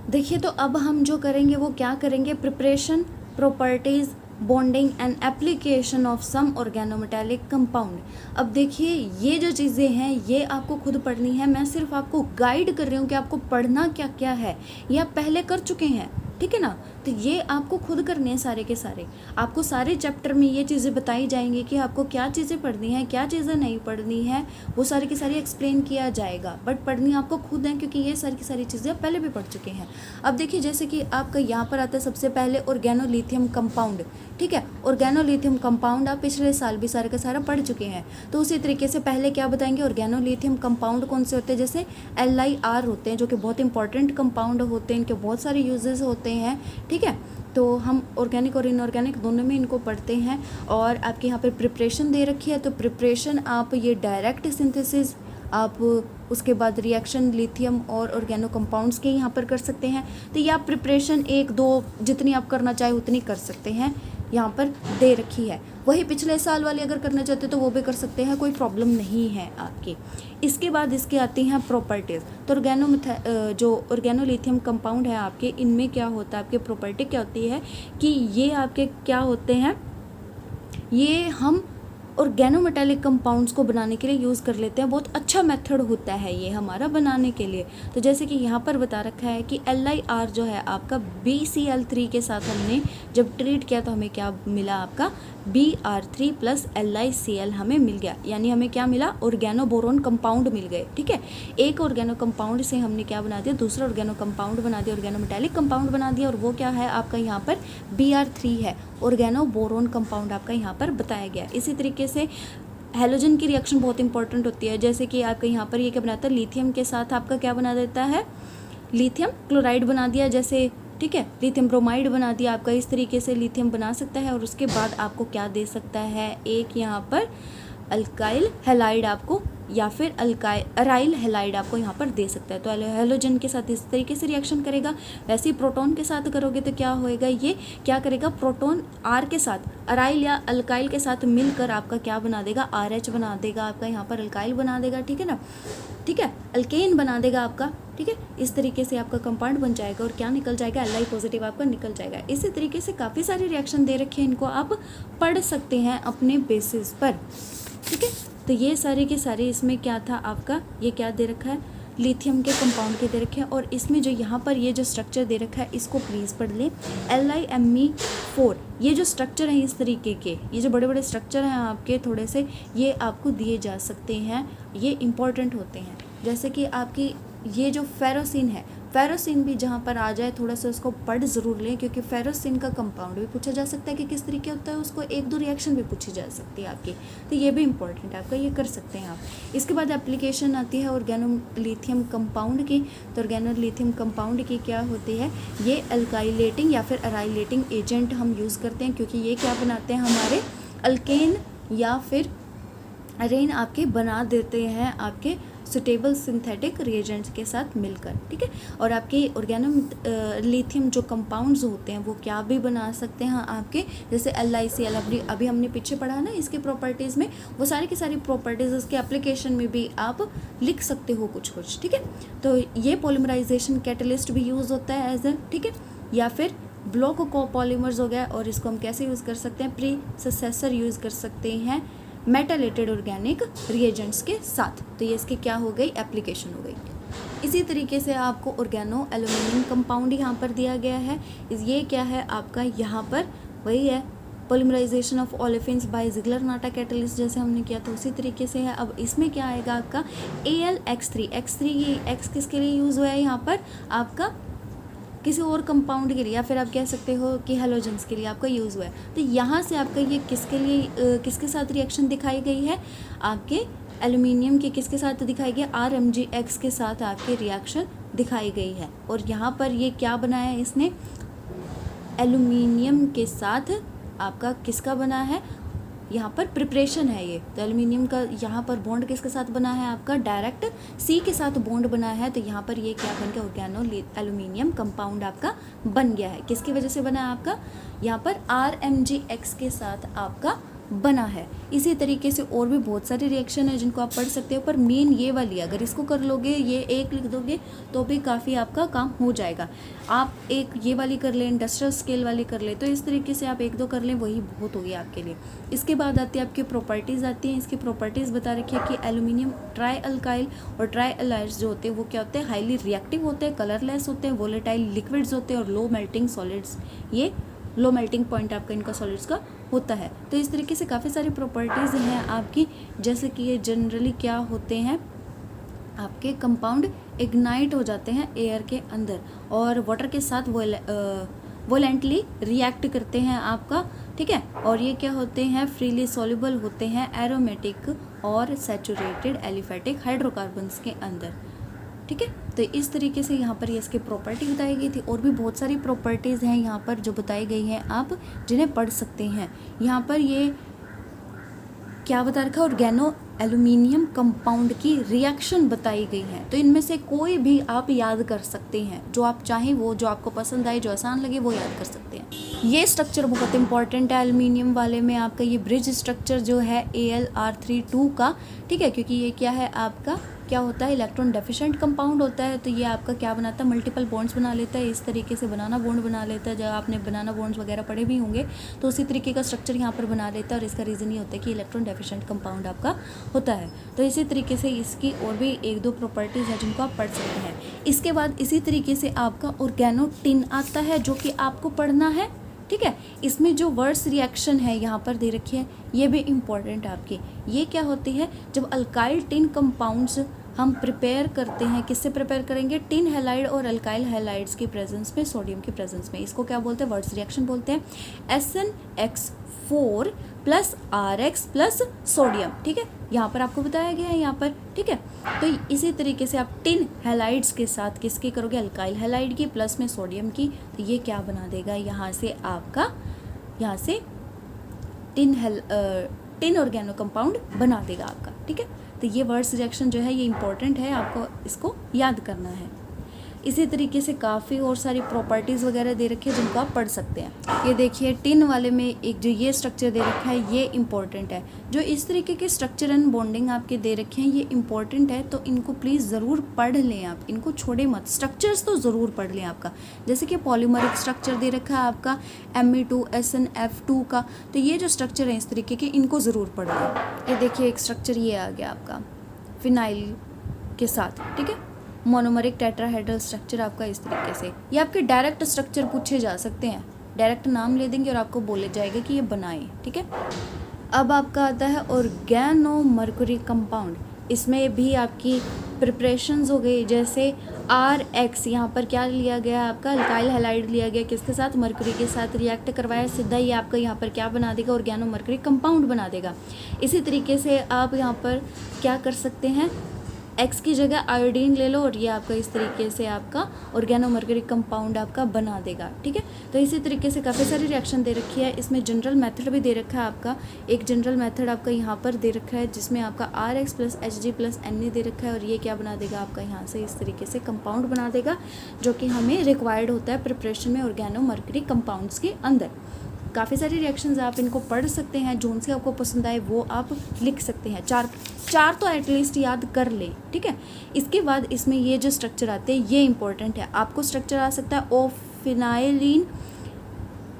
देखिए। तो अब हम जो करेंगे वो क्या करेंगे, preparation, properties, bonding and application of some organometallic compound. अब देखिए ये जो चीज़ें हैं ये आपको खुद पढ़नी है, मैं सिर्फ आपको गाइड कर रही हूँ कि आपको पढ़ना क्या क्या है, ये आप पहले कर चुके हैं, ठीक है ना। तो ये आपको खुद करने हैं सारे के सारे। आपको सारे चैप्टर में ये चीज़ें बताई जाएंगी कि आपको क्या चीज़ें पढ़नी है, क्या चीज़ें नहीं पढ़नी है, वो सारी की सारी एक्सप्लेन किया जाएगा। बट पढ़नी आपको खुद है, क्योंकि ये सारी की सारी चीज़ें आप पहले भी पढ़ चुके हैं। अब देखिए जैसे कि आपका यहाँ पर आता है सबसे पहले ऑर्गेनोलिथियम कंपाउंड, ठीक है। ऑर्गेनोलिथियम कंपाउंड आप पिछले साल भी सारे का सारा पढ़ चुके हैं। तो उसी तरीके से पहले क्या बताएंगे, ऑर्गेनोलिथियम कंपाउंड कौन से होते हैं, जैसे LiR होते हैं, जो कि बहुत इंपॉर्टेंट कंपाउंड होते हैं, इनके बहुत सारे यूजेस होते हैं, ठीक है। तो हम ऑर्गेनिक और इनऑर्गेनिक दोनों में इनको पढ़ते हैं। और आपके यहाँ पर प्रिपरेशन दे रखी है, तो प्रिपरेशन आप ये डायरेक्ट सिंथेसिस, आप उसके बाद रिएक्शन लिथियम और ऑर्गेनो कंपाउंड्स के यहाँ पर कर सकते हैं। तो ये आप प्रिपरेशन 1-2 जितनी आप करना चाहे उतनी कर सकते हैं, यहाँ पर दे रखी है। वही पिछले साल वाली अगर करना चाहते तो वो भी कर सकते हैं, कोई प्रॉब्लम नहीं है आपकी। इसके बाद इसके आती हैं प्रॉपर्टीज़। तो जो ऑर्गेनोलिथियम कंपाउंड है आपके, इनमें क्या होता है, आपके प्रॉपर्टी क्या होती है कि ये आपके क्या होते हैं, ये हम ऑर्गेनोमेटालिक कंपाउंड्स को बनाने के लिए यूज़ कर लेते हैं। बहुत अच्छा मेथड होता है ये हमारा बनाने के लिए। तो जैसे कि यहाँ पर बता रखा है कि LiR जो है आपका BCl3 के साथ हमने जब ट्रीट किया तो हमें क्या मिला, आपका Br3 प्लस LiCl हमें मिल गया, यानी हमें क्या मिला, ऑर्गेनो बोरोन कंपाउंड मिल गए। ठीक है, एक ऑर्गेनो कंपाउंड से हमने क्या बना दिया, दूसरा ऑर्गेनो कंपाउंड बना दिया, ऑर्गेनो मेटालिक कंपाउंड बना दिया, और वो क्या है आपका यहाँ पर Br3 है, ऑर्गेनो बोरोन कंपाउंड आपका यहाँ पर बताया गया। इसी तरीके से हेलोजन की रिएक्शन बहुत इंपॉर्टेंट होती है, जैसे कि आपका यहाँ पर ये क्या बनाता है, लिथियम के साथ आपका क्या बना देता है, लिथियम क्लोराइड बना दिया जैसे, ठीक है, लिथियम ब्रोमाइड बना दिया आपका, इस तरीके से लिथियम बना सकता है। और उसके बाद आपको क्या दे सकता है, एक यहाँ पर अल्काइल हैलाइड आपको, या फिर अराइल हैलाइड आपको यहाँ पर दे सकता है। तो हेलोजन के साथ इस तरीके से रिएक्शन करेगा, वैसे ही प्रोटॉन के साथ करोगे तो क्या होएगा, ये क्या करेगा, प्रोटॉन आर के साथ अराइल या अल्काइल के साथ मिलकर आपका क्या बना देगा, RH बना देगा आपका, यहाँ पर अल्काइल बना देगा। ठीक है ना, ठीक है, अल्केन बना देगा आपका। ठीक है, इस तरीके से आपका कंपाउंड बन जाएगा और क्या निकल जाएगा, Li पॉजिटिव आपका निकल जाएगा। इसी तरीके से काफ़ी सारे रिएक्शन दे रखे हैं, इनको आप पढ़ सकते हैं अपने बेसिस पर। ठीक है, तो ये सारे के सारे इसमें क्या था आपका, ये क्या दे रखा है, लिथियम के कंपाउंड के दे रखे हैं। और इसमें जो यहाँ पर ये जो स्ट्रक्चर दे रखा है इसको प्लीज़ पढ़ लें, LiMe4। ये जो स्ट्रक्चर है इस तरीके के, ये जो बड़े बड़े स्ट्रक्चर हैं आपके थोड़े से, ये आपको दिए जा सकते हैं, ये इंपॉर्टेंट होते हैं। जैसे कि आपकी ये जो फेरोसिन है, फेरोसिन भी जहाँ पर आ जाए थोड़ा सा उसको पढ़ ज़रूर लें, क्योंकि फेरोसिन का कंपाउंड भी पूछा जा सकता है कि किस तरीके होता है, उसको एक दो रिएक्शन भी पूछी जा सकती है आपकी, तो ये भी इंपॉर्टेंट है आपका, ये कर सकते हैं आप। इसके बाद एप्लीकेशन आती है ऑर्गेनोलिथियम कंपाउंड की। तो ऑर्गेनोलिथियम कंपाउंड की क्या होती है, ये अल्काइलेटिंग या फिर अराइलेटिंग एजेंट हम यूज़ करते हैं, क्योंकि ये क्या बनाते हैं, हमारे अल्केन या फिर अरेन आपके बना देते हैं आपके सुटेबल सिंथेटिक रिएजेंट्स के साथ मिलकर। ठीक है, और आपके लिथियम जो कंपाउंड्स होते हैं वो क्या भी बना सकते हैं आपके, जैसे LiCl अभी हमने पीछे पढ़ा ना इसके प्रॉपर्टीज़ में, वो सारी की सारी प्रॉपर्टीज़ उसके एप्लीकेशन में भी आप लिख सकते हो कुछ कुछ। ठीक है, तो ये पॉलीमराइजेशन कैटलिस्ट भी यूज़ होता है एज ए, ठीक है, या फिर ब्लॉक कोपॉलीमर्स हो गया, और इसको हम कैसे यूज़ कर सकते हैं, प्री सक्सेसर यूज़ कर सकते हैं मेटालेटेड ऑर्गेनिक रिएजेंट्स के साथ। तो ये इसकी क्या हो गई, एप्लीकेशन हो गई। इसी तरीके से आपको ऑर्गेनो एल्यूमिनियम कंपाउंड यहाँ पर दिया गया है, ये क्या है आपका, यहाँ पर वही है polymerisation of olefins by Ziegler Natta catalyst, जैसे हमने किया था उसी तरीके से है। अब इसमें क्या आएगा आपका AlX3, ये X किसके लिए यूज़ हुआ है यहाँ पर, आपका किसी और कंपाउंड के लिए, या फिर आप कह सकते हो कि हेलोजेंस के लिए आपका यूज़ हुआ है। तो यहाँ से आपका ये किसके लिए किसके साथ रिएक्शन दिखाई गई है, आपके एल्यूमिनियम के किसके साथ दिखाई गई, RMgX के साथ आपके रिएक्शन दिखाई गई है। और यहाँ पर ये क्या बनाया है इसने, एल्यूमिनियम के साथ आपका किसका बना है, यहाँ पर प्रिपरेशन है ये, तो एल्यूमिनियम का यहाँ पर बॉन्ड किसके साथ बना है आपका, डायरेक्ट C के साथ बॉन्ड बना है। तो यहाँ पर ये क्या बन गया, ऑर्गेनो एल्यूमिनियम कंपाउंड आपका बन गया है। किसकी वजह से बना है आपका, यहाँ पर RMgX के साथ आपका बना है। इसी तरीके से और भी बहुत सारे रिएक्शन है जिनको आप पढ़ सकते हो, पर मेन ये वाली अगर इसको कर लोगे, ये एक लिख दोगे तो भी काफ़ी आपका काम हो जाएगा। आप एक ये वाली कर लें, इंडस्ट्रियल स्केल वाली कर लें, तो इस तरीके से आप एक दो कर लें, वही बहुत होगी आपके लिए। इसके बाद आती है आपकी प्रॉपर्टीज़ आती हैं। इसकी प्रॉपर्टीज़ बता रखी है कि एल्यूमिनियम ट्राई अल्काइल और ट्राई अलाइड्स जो होते हैं वो क्या होते हैं, हाईली रिएक्टिव होते हैं, कलरलेस होते हैं, वोलेटाइल लिक्विड्स होते हैं और लो मेल्टिंग सॉलिड्स, ये लो मेल्टिंग पॉइंट आपका इनका सॉलिड्स का होता है। तो इस तरीके से काफ़ी सारी प्रॉपर्टीज़ हैं आपकी, जैसे कि ये जनरली क्या होते हैं, आपके कंपाउंड इग्नाइट हो जाते हैं एयर के अंदर और वाटर के साथ वोलेंटली रिएक्ट करते हैं आपका, ठीक है। और ये क्या होते हैं, फ्रीली सॉल्युबल होते हैं एरोमेटिक और सैचुरेटेड एलिफेटिक हाइड्रोकार्बन्स के अंदर, ठीक है। तो इस तरीके से यहाँ पर ये इसकी प्रॉपर्टी बताई गई थी। और भी बहुत सारी प्रॉपर्टीज़ हैं यहाँ पर जो बताई गई हैं, आप जिन्हें पढ़ सकते हैं। यहाँ पर ये क्या बता रखा है, ऑर्गेनो एल्यूमिनियम कंपाउंड की रिएक्शन बताई गई है। तो इनमें से कोई भी आप याद कर सकते हैं, जो आप चाहें वो, जो आपको पसंद आए, जो आसान लगे वो याद कर सकते हैं। ये स्ट्रक्चर बहुत इंपॉर्टेंट है एल्यूमिनियम वाले में, आपका ये ब्रिज स्ट्रक्चर जो है AlR32 का, ठीक है, क्योंकि ये क्या है आपका, क्या होता है, इलेक्ट्रॉन डेफिशिएंट कंपाउंड होता है। तो ये आपका क्या बनाता है, मल्टीपल बॉन्ड्स बना लेता है, इस तरीके से बनाना बॉन्ड बना लेता है। जब आपने बनाना बॉन्ड्स वगैरह पढ़े भी होंगे तो उसी तरीके का स्ट्रक्चर यहाँ पर बना लेता है। और इसका रीज़न ये होता है कि इलेक्ट्रॉन डेफिशिएंट कंपाउंड आपका होता है। तो इसी तरीके से इसकी और भी एक दो प्रॉपर्टीज़ हैं जिनको आप पढ़ सकते हैं। इसके बाद इसी तरीके से आपका ऑर्गेनो टिन आता है, जो कि आपको पढ़ना है, ठीक है। इसमें जो वर्ड्स रिएक्शन है यहाँ पर दे रखी है, ये भी इम्पॉर्टेंट है आपकी। ये क्या होती है, जब अल्काइल टिन कंपाउंड्स हम प्रिपेयर करते हैं, किससे प्रिपेयर करेंगे, टिन हैलाइड और अल्काइल हैलाइड्स की प्रेजेंस में, सोडियम की प्रेजेंस में। इसको क्या बोलते हैं, वर्ड्स रिएक्शन बोलते हैं। SnX4 plus RX plus sodium, ठीक है, यहाँ पर आपको बताया गया है यहाँ पर, ठीक है। तो इसी तरीके से आप टिन हैलाइड्स के साथ किसकी करोगे, अल्काइल हैलाइड की प्लस में सोडियम की, तो ये क्या बना देगा, यहाँ से आपका, यहाँ से टिन ऑर्गेनो कंपाउंड बना देगा आपका, ठीक है। तो ये वर्ड्स रिएक्शन जो है ये इंपॉर्टेंट है, आपको इसको याद करना है। इसी तरीके से काफ़ी और सारी प्रॉपर्टीज़ वगैरह दे रखी है जिनको आप पढ़ सकते हैं। ये देखिए टिन वाले में एक जो ये स्ट्रक्चर दे रखा है ये इंपॉर्टेंट है। जो इस तरीके के स्ट्रक्चर एंड बॉन्डिंग आपके दे रखे हैं ये इंपॉर्टेंट है, तो इनको प्लीज़ ज़रूर पढ़ लें आप, इनको छोड़े मत। स्ट्रक्चर्स तो ज़रूर पढ़ लें आपका, जैसे कि पॉलीमरिक स्ट्रक्चर दे रखा है आपका Me2SnF2 का, तो ये जो स्ट्रक्चर है इस तरीके के, इनको ज़रूर पढ़ लें। ये देखिए एक स्ट्रक्चर ये आ गया आपका फिनाइल के साथ, ठीक है, मोनोमरिक टेट्राहेड्रल स्ट्रक्चर आपका इस तरीके से। ये आपके डायरेक्ट स्ट्रक्चर पूछे जा सकते हैं, डायरेक्ट नाम ले देंगे और आपको बोले जाएगा कि ये बनाएं, ठीक है। अब आपका आता है ऑर्गेनोमर्क्यूरी कंपाउंड। इसमें भी आपकी प्रिपरेशंस हो गई, जैसे RX यहाँ पर क्या लिया गया आपका, अल्काइल हैलाइड लिया गया, किसके साथ, मर्क्यूरी के साथ रिएक्ट करवाया, सीधा ये आपका यहाँ पर क्या बना देगा, ऑर्गेनोमर्क्यूरी कंपाउंड बना देगा। इसी तरीके से आप यहाँ पर क्या कर सकते हैं, X की जगह आयोडीन ले लो और ये आपका इस तरीके से आपका ऑर्गेनोमर्क्यूरी कंपाउंड आपका बना देगा, ठीक है। तो इसी तरीके से काफ़ी सारी रिएक्शन दे रखी है। इसमें जनरल मेथड भी दे रखा है आपका, एक जनरल मेथड आपका यहाँ पर दे रखा है जिसमें आपका RX plus Hg plus Na दे रखा है, और ये क्या बना देगा आपका, यहाँ से इस तरीके से कंपाउंड बना देगा, जो कि हमें रिक्वायर्ड होता है प्रिपरेशन में ऑर्गेनोमर्क्यूरी कंपाउंड्स के अंदर। काफ़ी सारी रिएक्शंस आप इनको पढ़ सकते हैं, जोन से आपको पसंद आए वो आप लिख सकते हैं। चार तो एटलीस्ट याद कर लें, ठीक है। इसके बाद इसमें ये जो स्ट्रक्चर आते हैं ये इंपॉर्टेंट है। आपको स्ट्रक्चर आ सकता है ओफिनाइलिन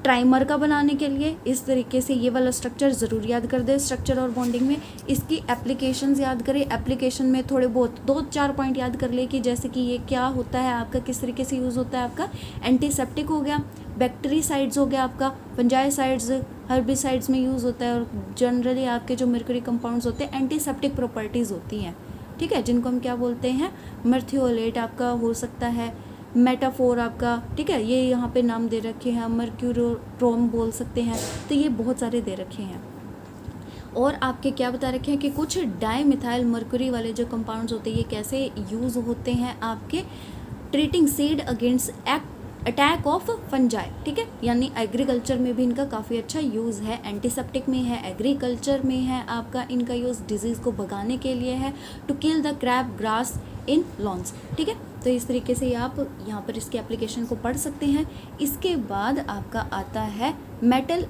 ट्राइमर का बनाने के लिए, इस तरीके से ये वाला स्ट्रक्चर ज़रूर याद कर दे स्ट्रक्चर और बॉन्डिंग में। इसकी एप्लीकेशंस याद करें, एप्लीकेशन में थोड़े बहुत 2-4 पॉइंट याद कर ले, कि जैसे कि ये क्या होता है आपका, किस तरीके से यूज़ होता है आपका, एंटीसेप्टिक हो गया, बैक्टीरिसाइड्स हो गया आपका, फंजाइसाइड्स, हर्बिसाइड्स में यूज़ होता है, और जनरली आपके जो मर्क्यूरी कंपाउंड्स होते हैं एंटीसेप्टिक प्रॉपर्टीज़ होती हैं, ठीक है, जिनको हम क्या बोलते हैं, मर्थियोलेट आपका हो सकता है, मेटाफोर आपका, ठीक है, ये यहाँ पे नाम दे रखे हैं, मर्क्यूरोट्रोम बोल सकते हैं। तो ये बहुत सारे दे रखे हैं। और आपके क्या बता रखे हैं कि कुछ डाईमिथाइल मर्क्यूरी वाले जो कंपाउंड्स होते हैं ये कैसे यूज़ होते हैं आपके treating seed against attack of fungi, ठीक है, यानी एग्रीकल्चर में भी इनका काफ़ी अच्छा यूज़ है, एंटीसेप्टिक में है, एग्रीकल्चर में है आपका इनका यूज़, डिजीज़ को भगाने के लिए है, to kill the crab grass in lawns, ठीक है। तो इस तरीके से आप यहाँ पर इसके एप्लीकेशन को पढ़ सकते हैं। इसके बाद आपका आता है मेटल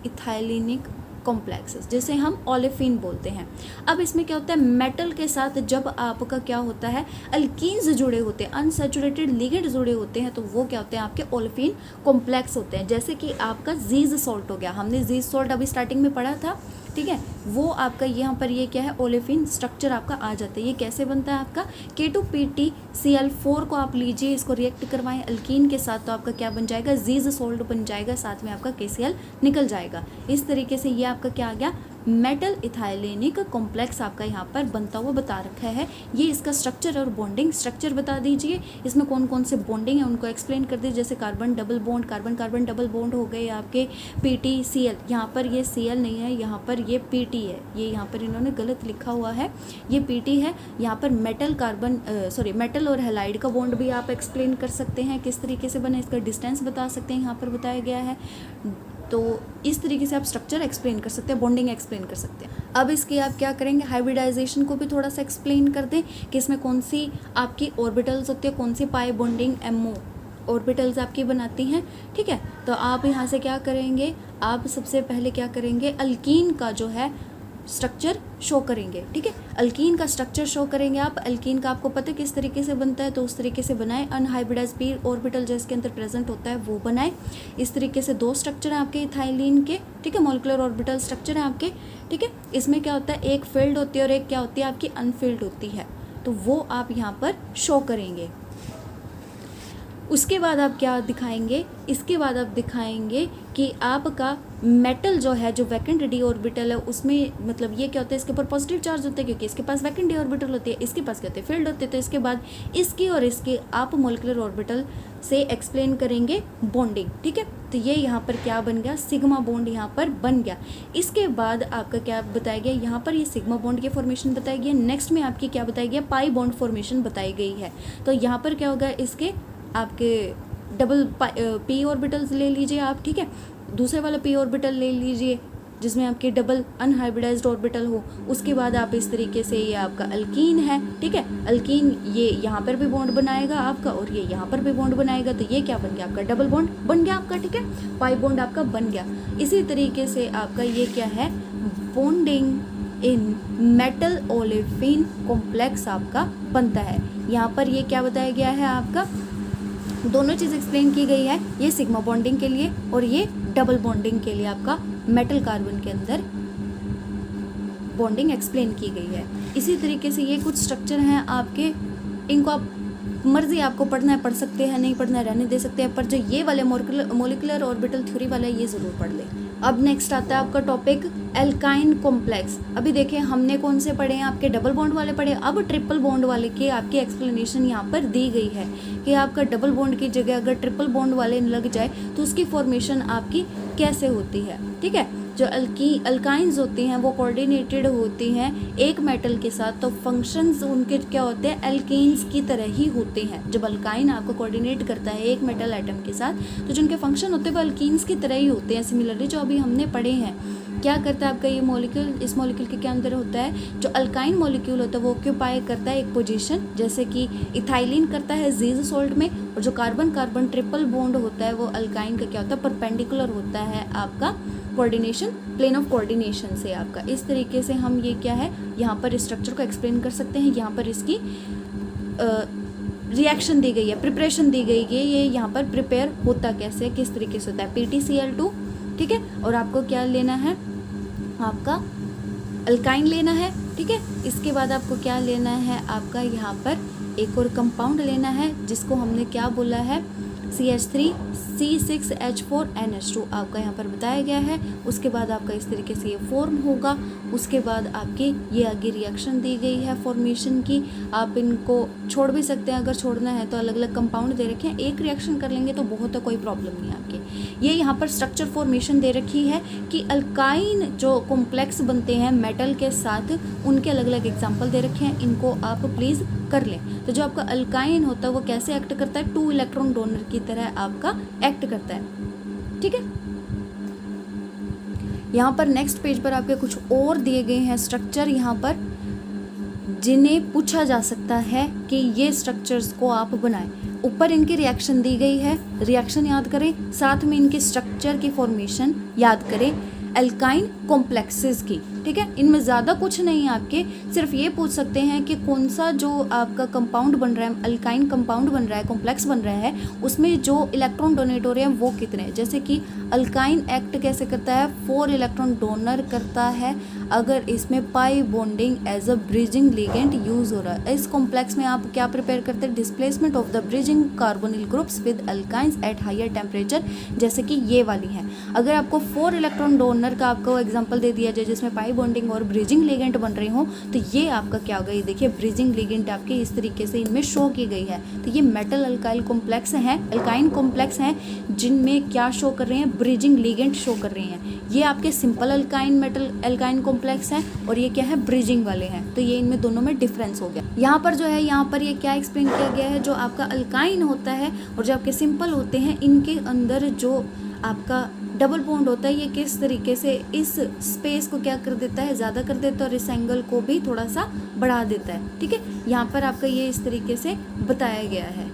इथाइलिनिक कॉम्प्लेक्सेस, जिसे हम ओलेफिन बोलते हैं। अब इसमें क्या होता है, मेटल के साथ जब आपका क्या होता है, अल्कीन्स जुड़े होते हैं, अनसैचुरेटेड लिगेंड जुड़े होते हैं, तो वो क्या होते हैं आपके ओलेफिन कॉम्प्लेक्स होते हैं। जैसे कि आपका जीज सॉल्ट हो गया, हमने जीज सॉल्ट अभी स्टार्टिंग में पढ़ा था, ठीक है, वो आपका यहाँ पर ये क्या है, ओलेफिन स्ट्रक्चर आपका आ जाता है। ये कैसे बनता है आपका, K2PtCl4 को आप लीजिए, इसको रिएक्ट करवाएं अल्कीन के साथ, तो आपका क्या बन जाएगा, जीज सोल्ट बन जाएगा, साथ में आपका KCl निकल जाएगा। इस तरीके से ये आपका क्या आ गया, मेटल इथाइलेनिक कॉम्प्लेक्स आपका यहाँ पर बनता हुआ बता रखा है। ये इसका स्ट्रक्चर और बॉन्डिंग स्ट्रक्चर बता दीजिए, इसमें कौन कौन से बॉन्डिंग है उनको एक्सप्लेन कर दीजिए। जैसे carbon double bond, carbon carbon double bond हो गए आपके PtCl, यहाँ पर ये Cl नहीं है, यहाँ पर ये Pt है, ये यहाँ पर इन्होंने गलत लिखा हुआ है, ये Pt है। यहाँ पर मेटल और हैलाइड का बॉन्ड भी आप एक्सप्लेन कर सकते हैं, किस तरीके से बने, इसका डिस्टेंस बता सकते हैं, यहाँ पर बताया गया है। तो इस तरीके से आप स्ट्रक्चर एक्सप्लेन कर सकते हैं, बॉन्डिंग एक्सप्लेन कर सकते हैं। अब इसकी आप क्या करेंगे, हाइब्रिडाइजेशन को भी थोड़ा सा एक्सप्लेन कर दें कि इसमें कौन सी आपकी ऑर्बिटल्स होती है, कौन सी पाई बॉन्डिंग MO ऑर्बिटल्स आपकी बनाती हैं, ठीक है। तो आप यहाँ से क्या करेंगे, आप सबसे पहले क्या करेंगे, अल्कीन का जो है स्ट्रक्चर शो करेंगे, ठीक है, अल्कीन का स्ट्रक्चर शो करेंगे आप। अल्कीन का आपको पता है किस तरीके से बनता है, तो उस तरीके से बनाए, अनहाइब्रिडाइज्ड पी ऑर्बिटल जो इसके अंदर प्रेजेंट होता है वो बनाए। इस तरीके से 2 स्ट्रक्चर हैं आपके इथाइलिन के, ठीक है, मॉलिक्यूलर ऑर्बिटल स्ट्रक्चर है आपके, ठीक है। इसमें क्या होता है, एक फील्ड होती है और एक क्या होती है आपकी अनफील्ड होती है, तो वो आप यहाँ पर शो करेंगे। उसके बाद आप क्या दिखाएंगे, इसके बाद आप दिखाएंगे कि आपका मेटल जो है, जो वैकेंट डी ऑर्बिटल है, उसमें मतलब ये क्या होता है, इसके ऊपर पॉजिटिव चार्ज होता है क्योंकि इसके पास वैकेंट डी ऑर्बिटल होती है, इसके पास क्या होते हैं, फील्ड होते हैं। तो इसके बाद इसकी और इसके आप मॉलिक्यूलर ऑर्बिटल से एक्सप्लेन करेंगे बॉन्डिंग, ठीक है। तो ये यहाँ पर क्या बन गया, सिग्मा बॉन्ड यहाँ पर बन गया। इसके बाद आपका क्या बताया गया, यहाँ पर ये सिग्मा बॉन्ड की फॉर्मेशन बताई गई है। नेक्स्ट में आपकी क्या बताई गई, पाई बॉन्ड फॉर्मेशन बताई गई है। तो यहाँ पर क्या होगा, इसके आपके डबल पी ऑर्बिटल्स ले लीजिए आप, ठीक है। दूसरे वाला पी ऑर्बिटल ले लीजिए जिसमें आपके डबल अनहाइब्रिडाइज्ड ऑर्बिटल हो। उसके बाद आप इस तरीके से, ये आपका अल्कीन है, ठीक है। अल्कीन ये यहाँ पर भी बॉन्ड बनाएगा आपका और ये यहाँ पर भी बॉन्ड बनाएगा। तो ये क्या बन गया, आपका डबल बॉन्ड बन गया आपका, ठीक है। पाई बॉन्ड आपका बन गया। इसी तरीके से आपका ये क्या है, bonding in metal olefin complex आपका बनता है। यहाँ पर ये क्या बताया गया है, आपका दोनों चीज़ एक्सप्लेन की गई है। ये सिग्मा बॉन्डिंग के लिए और ये डबल बॉन्डिंग के लिए आपका मेटल कार्बन के अंदर बॉन्डिंग एक्सप्लेन की गई है। इसी तरीके से ये कुछ स्ट्रक्चर हैं आपके, इनको आप मर्जी आपको पढ़ना है पढ़ सकते हैं, नहीं पढ़ना है रहने दे सकते हैं, पर जो ये वाले मॉलिक्यूलर ऑर्बिटल थ्योरी वाला है ये ज़रूर पढ़ लें। अब नेक्स्ट आता है आपका टॉपिक एल्काइन कॉम्प्लेक्स। अभी देखिए हमने कौन से पढ़े हैं, आपके डबल बॉन्ड वाले पढ़े। अब ट्रिपल बॉन्ड वाले की आपकी एक्सप्लेनेशन यहाँ पर दी गई है कि आपका डबल बॉन्ड की जगह अगर ट्रिपल बॉन्ड वाले लग जाए तो उसकी फॉर्मेशन आपकी कैसे होती है, ठीक है। जो अल्काइंस होती हैं वो कोऑर्डिनेटेड होती हैं एक मेटल के साथ, तो फंक्शंस उनके क्या होते हैं, एल्केन्स की तरह ही होते हैं। जब अल्काइन आपको कोऑर्डिनेट करता है एक मेटल एटम के साथ, तो जो उनके फंक्शन होते हैं वो अल्कीन्स की तरह ही होते हैं। सिमिलरली जो अभी हमने पढ़े हैं, क्या करता है आपका ये मॉलिक्यूल, इस मॉलिक्यूल के क्या अंदर होता है, जो अल्काइन मॉलिक्यूल होता है वो ऑक्यूपाई करता है एक पोजीशन, जैसे कि इथाइलिन करता है जीज सॉल्ट में, और जो कार्बन कार्बन ट्रिपल बॉन्ड होता है वो अल्काइन का क्या होता है, परपेंडिकुलर होता है आपका कोऑर्डिनेशन, प्लेन ऑफ कोऑर्डिनेशन से आपका। इस तरीके से हम ये क्या है यहाँ पर स्ट्रक्चर को एक्सप्लेन कर सकते हैं। यहाँ पर इसकी रिएक्शन दी गई है, प्रिपरेशन दी गई है, ये यहाँ पर प्रिपेयर होता कैसे है, किस तरीके से होता है, PTCl2, ठीक है। और आपको क्या लेना है, आपका अल्काइन लेना है, ठीक है। इसके बाद आपको क्या लेना है, आपका यहाँ पर एक और कंपाउंड लेना है जिसको हमने क्या बोला है, CH3C6H4NH2 आपका यहाँ पर बताया गया है। उसके बाद आपका इस तरीके से ये फॉर्म होगा। उसके बाद आपकी ये आगे रिएक्शन दी गई है फॉर्मेशन की, आप इनको छोड़ भी सकते हैं, अगर छोड़ना है तो अलग अलग कंपाउंड दे रखे हैं, एक रिएक्शन कर लेंगे तो बहुत है, कोई प्रॉब्लम नहीं आपके। ये यहाँ पर स्ट्रक्चर फॉर्मेशन दे रखी है कि अल्काइन जो कॉम्प्लेक्स बनते हैं मेटल के साथ, उनके अलग अलग एग्जाम्पल दे रखे हैं, इनको आप प्लीज़ कर लें। तो जो आपका अल्काइन होता है वो कैसे एक्ट करता है, 2 इलेक्ट्रॉन डोनर की तरह आपका एक्ट करता है, ठीक है। यहाँ पर नेक्स्ट पेज पर आपके कुछ और दिए गए हैं स्ट्रक्चर यहाँ पर, जिन्हें पूछा जा सकता है कि ये स्ट्रक्चर्स को आप बनाएं। ऊपर इनकी रिएक्शन दी गई है, रिएक्शन याद करें, साथ में इनके स्ट्रक्चर की फॉर्मेशन याद करें एल्काइन कॉम्प्लेक्सेस की, ठीक है। इनमें ज़्यादा कुछ नहीं है आपके, सिर्फ ये पूछ सकते हैं कि कौन सा जो आपका कंपाउंड बन रहा है, अल्काइन कंपाउंड बन रहा है, कॉम्प्लेक्स बन रहा है, उसमें जो इलेक्ट्रॉन डोनेट हो रहे हैं वो कितने हैं। जैसे कि अल्काइन एक्ट कैसे करता है, 4 इलेक्ट्रॉन डोनर करता है अगर इसमें pi bonding as a bridging ligand use हो रहा है। इस कॉम्प्लेक्स में आप क्या प्रिपेयर करते हैं, displacement of the bridging carbonyl groups with alkynes at higher temperature, जैसे कि ये वाली है। अगर आपको 4 इलेक्ट्रॉन डोनर का आपको एग्जांपल दे दिया जाए जिसमें पाई बॉन्डिंग और ब्रिजिंग लिगेंड बन रहे हो, तो ये आपका क्या होगा, ये देखिए ब्रिजिंग लिगेंड आपके इस तरीके से इनमें शो की गई है। तो ये मेटल अल्काइल कॉम्प्लेक्स हैं, अल्काइन कॉम्प्लेक्स हैं, जिनमें क्या शो कर रहे हैं, ब्रिजिंग लिगेंड शो कर रहे हैं। ये आपके simple alkyne metal alkyne complex हैं और ये क्या है, ब्रिजिंग वाले हैं। तो ये इनमें दोनों में डिफरेंस हो गया। यहाँ पर जो है, यहाँ पर ये क्या एक्सप्लेन किया गया है, जो आपका अल्काइन होता है और जो आपके सिंपल होते हैं, इनके अंदर जो आपका डबल बॉन्ड होता है ये किस तरीके से इस स्पेस को क्या कर देता है, ज़्यादा कर देता है और इस एंगल को भी थोड़ा सा बढ़ा देता है, ठीक है। यहाँ पर आपका ये इस तरीके से बताया गया है